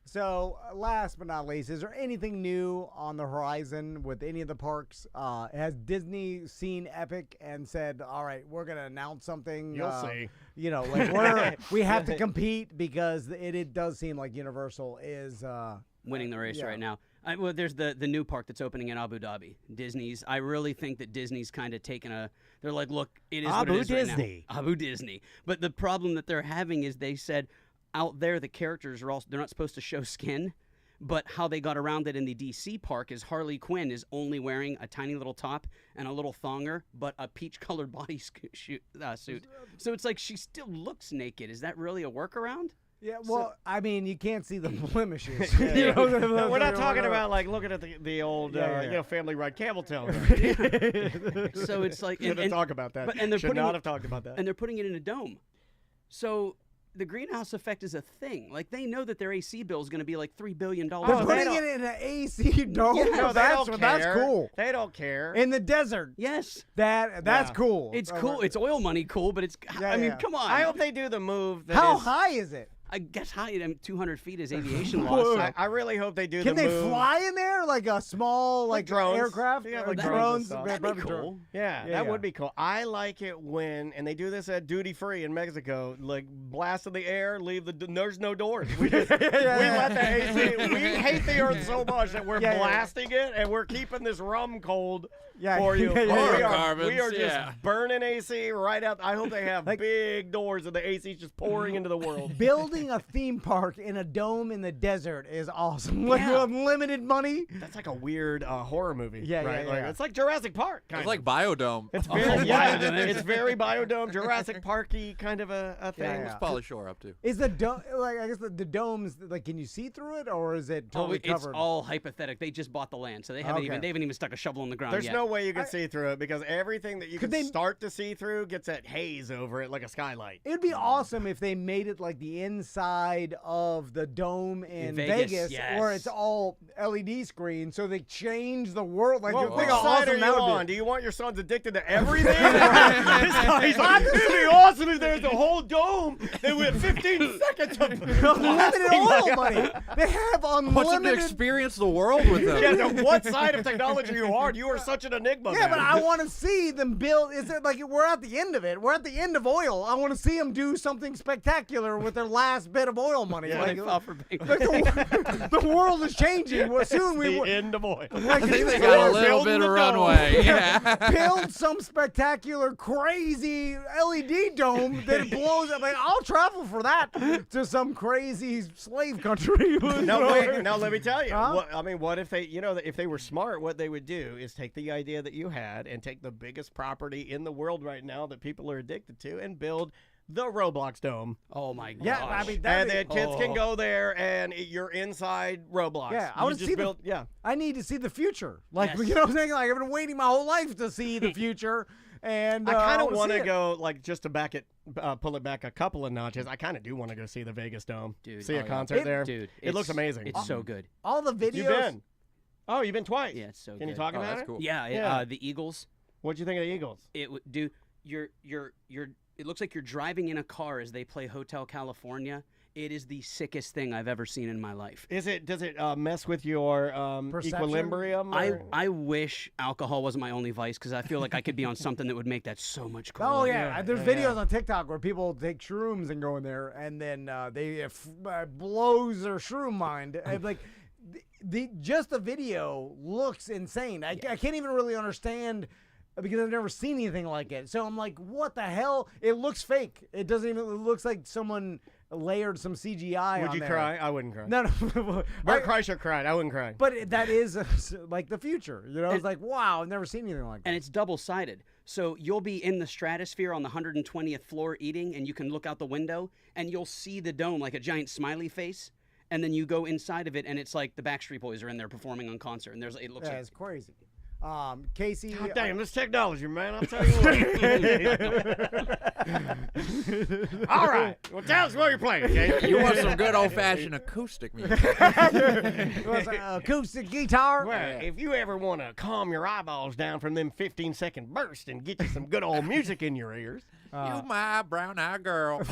So, last but not least, is there anything new on the horizon with any of the parks? Has Disney seen Epic and said, all right, we're going to announce something? You'll see. Like we have to compete because it does seem like Universal is winning the race right now. Well, there's the new park that's opening in Abu Dhabi. Disney's. I really think that Disney's kind of taken they're like, look, it is what it is right now. Abu Disney. But the problem that they're having is they said out there the characters they're not supposed to show skin. But how they got around it in the DC park is Harley Quinn is only wearing a tiny little top and a little thonger, but a peach-colored suit. So it's like she still looks naked. Is that really a workaround? Yeah, well, I mean, you can't see the blemishes. No, we're not talking about like looking at the old family ride camel toe. So it's like Shouldn't talk about that. And they're Should putting not it, have talked about that. And they're putting it in a dome. So the greenhouse effect is a thing. Like they know that their AC bill is going to be like $3 billion. They're putting it in an AC dome. Yeah, No, that's cool. They don't care. In the desert. Yes. That's cool. It's cool. It's oil money cool, but it's. I mean, come on. I hope they do the move. How high is it? I guess high. 200 feet is aviation law. So. I really hope they do Can the move. they fly in there like a small drones. aircraft? Yeah, like drones. drones. That'd be cool. Yeah, that would be cool. I like it when, and they do this at duty free in Mexico, like blast in the air, leave there's no doors. We let the AC. We hate the earth so much that we're blasting it, and we're keeping this rum cold for you. We are just burning AC right out. I hope they have big doors and the AC is just pouring into the world. Building a theme park in a dome in the desert is awesome. Like unlimited money. That's like a weird horror movie. Yeah, right? yeah, Like, yeah. it's like Jurassic Park. It's like Biodome. It's very, it's very Biodome, Jurassic Parky kind of a thing. What's Pauly Shore up to? Is the dome like? I guess the domes like? Can you see through it, or is it totally covered? It's all hypothetical. They just bought the land, so they haven't even stuck a shovel in the ground There's yet. no way you can see through it because everything that you can start to see through gets that haze over it like a skylight. It'd be awesome if they made it like the inside of the dome in Vegas where it's all LED screen, so they change the world. Like, well, which side are you on? Do you want your sons addicted to everything? This guy's like, it'd be awesome if there's a whole dome that with 15 seconds of unlimited oil money. They have unlimited. What's it to experience the world with them? Yeah, no, what side of technology you are? You are such an enigma. Yeah, man. but I want to see them build. Is it like we're at the end of it? We're at the end of oil. I want to see them do something spectacular with their last bit of oil money. Yeah, like, they fought for the world is changing. Soon the end of oil. Like, I think they got a little bit of runway. Yeah. Build some spectacular, crazy LED dome that blows up. Like, I'll travel for that to some crazy slave country. Now, wait, now let me tell you. What if they, if they were smart, what they would do is take the idea that you had and take the biggest property in the world right now that people are addicted to and build the Roblox Dome. Oh my god! Yeah, I mean, and then kids can go there, and you're inside Roblox. Yeah, I want to see I need to see the future. Like, you know what I'm saying? Like, I've been waiting my whole life to see the future, and I kind of want to go, like, just to pull it back a couple of notches. I kind of do want to go see the Vegas Dome. Dude, see a concert there. Dude, it looks amazing. It's so good. All the videos. You've been? Oh, you've been twice. Yeah, it's so good. Can you talk about that's it? cool. Yeah, the Eagles. What'd you think of the Eagles? It looks like you're driving in a car as they play Hotel California. It is the sickest thing I've ever seen in my life. Does it mess with your equilibrium? I wish alcohol wasn't my only vice because I feel like I could be on something that would make that so much cooler. Oh yeah, there's videos on TikTok where people take shrooms and go in there, and then they blows their shroom mind. And like just the video looks insane. I can't even really understand. Because I've never seen anything like it. So I'm like, what the hell? It looks fake. It doesn't even, it looks like someone layered some CGI Would on you there. cry? I wouldn't cry. No. Bert Kreischer cried. I wouldn't cry. But that is like the future. It's like, wow, I've never seen anything like that. And it's double-sided. So you'll be in the stratosphere on the 120th floor eating, and you can look out the window, and you'll see the dome like a giant smiley face. And then you go inside of it, and it's like the Backstreet Boys are in there performing on concert. And it looks like it's crazy. Casey. God damn, this technology, man. I'll tell you what. All right. Well, tell us what you're playing, Casey. You want some good old-fashioned acoustic music. You want some acoustic guitar? Well, if you ever want to calm your eyeballs down from them 15-second bursts and get you some good old music in your ears. You my brown-eyed girl.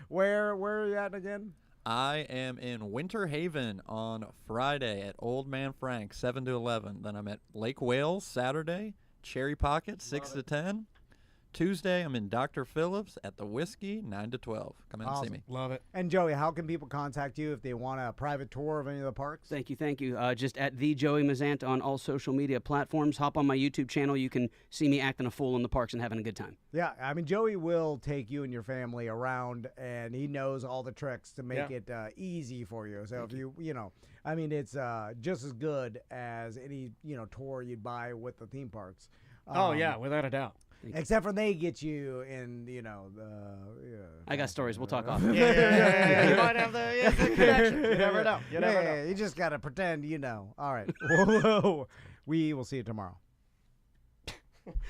Where are you at again? I am in Winter Haven on Friday at Old Man Frank, 7 to 11. Then I'm at Lake Wales Saturday, Cherry Pocket, 6 to 10. Tuesday, I'm in Dr. Phillips at the Whiskey, 9 to 12. Come out and see me. Love it. And Joey, how can people contact you if they want a private tour of any of the parks? Thank you. Just at the Joey Mazant on all social media platforms. Hop on my YouTube channel. You can see me acting a fool in the parks and having a good time. Yeah, I mean, Joey will take you and your family around, and he knows all the tricks to make it easy for you. So if you know, I mean, it's just as good as any, tour you'd buy with the theme parks. Oh, yeah, without a doubt. Except for they get you in, the. I got stories. We'll talk off. Yeah. You might have the connection. You never know. You never know. You just got to pretend you know. All right. We will see you tomorrow.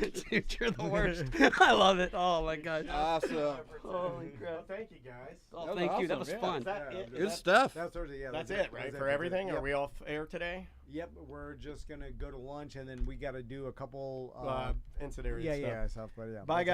Dude, you're the worst. I love it. Oh, my gosh. Awesome. Holy crap. Thank you, guys. Oh, thank you. That was fun. Good stuff. That's it, right? For everything? Are we off air today? Yep, we're just going to go to lunch, and then we got to do a couple incident stuff. Stuff, but yeah. Bye, guys.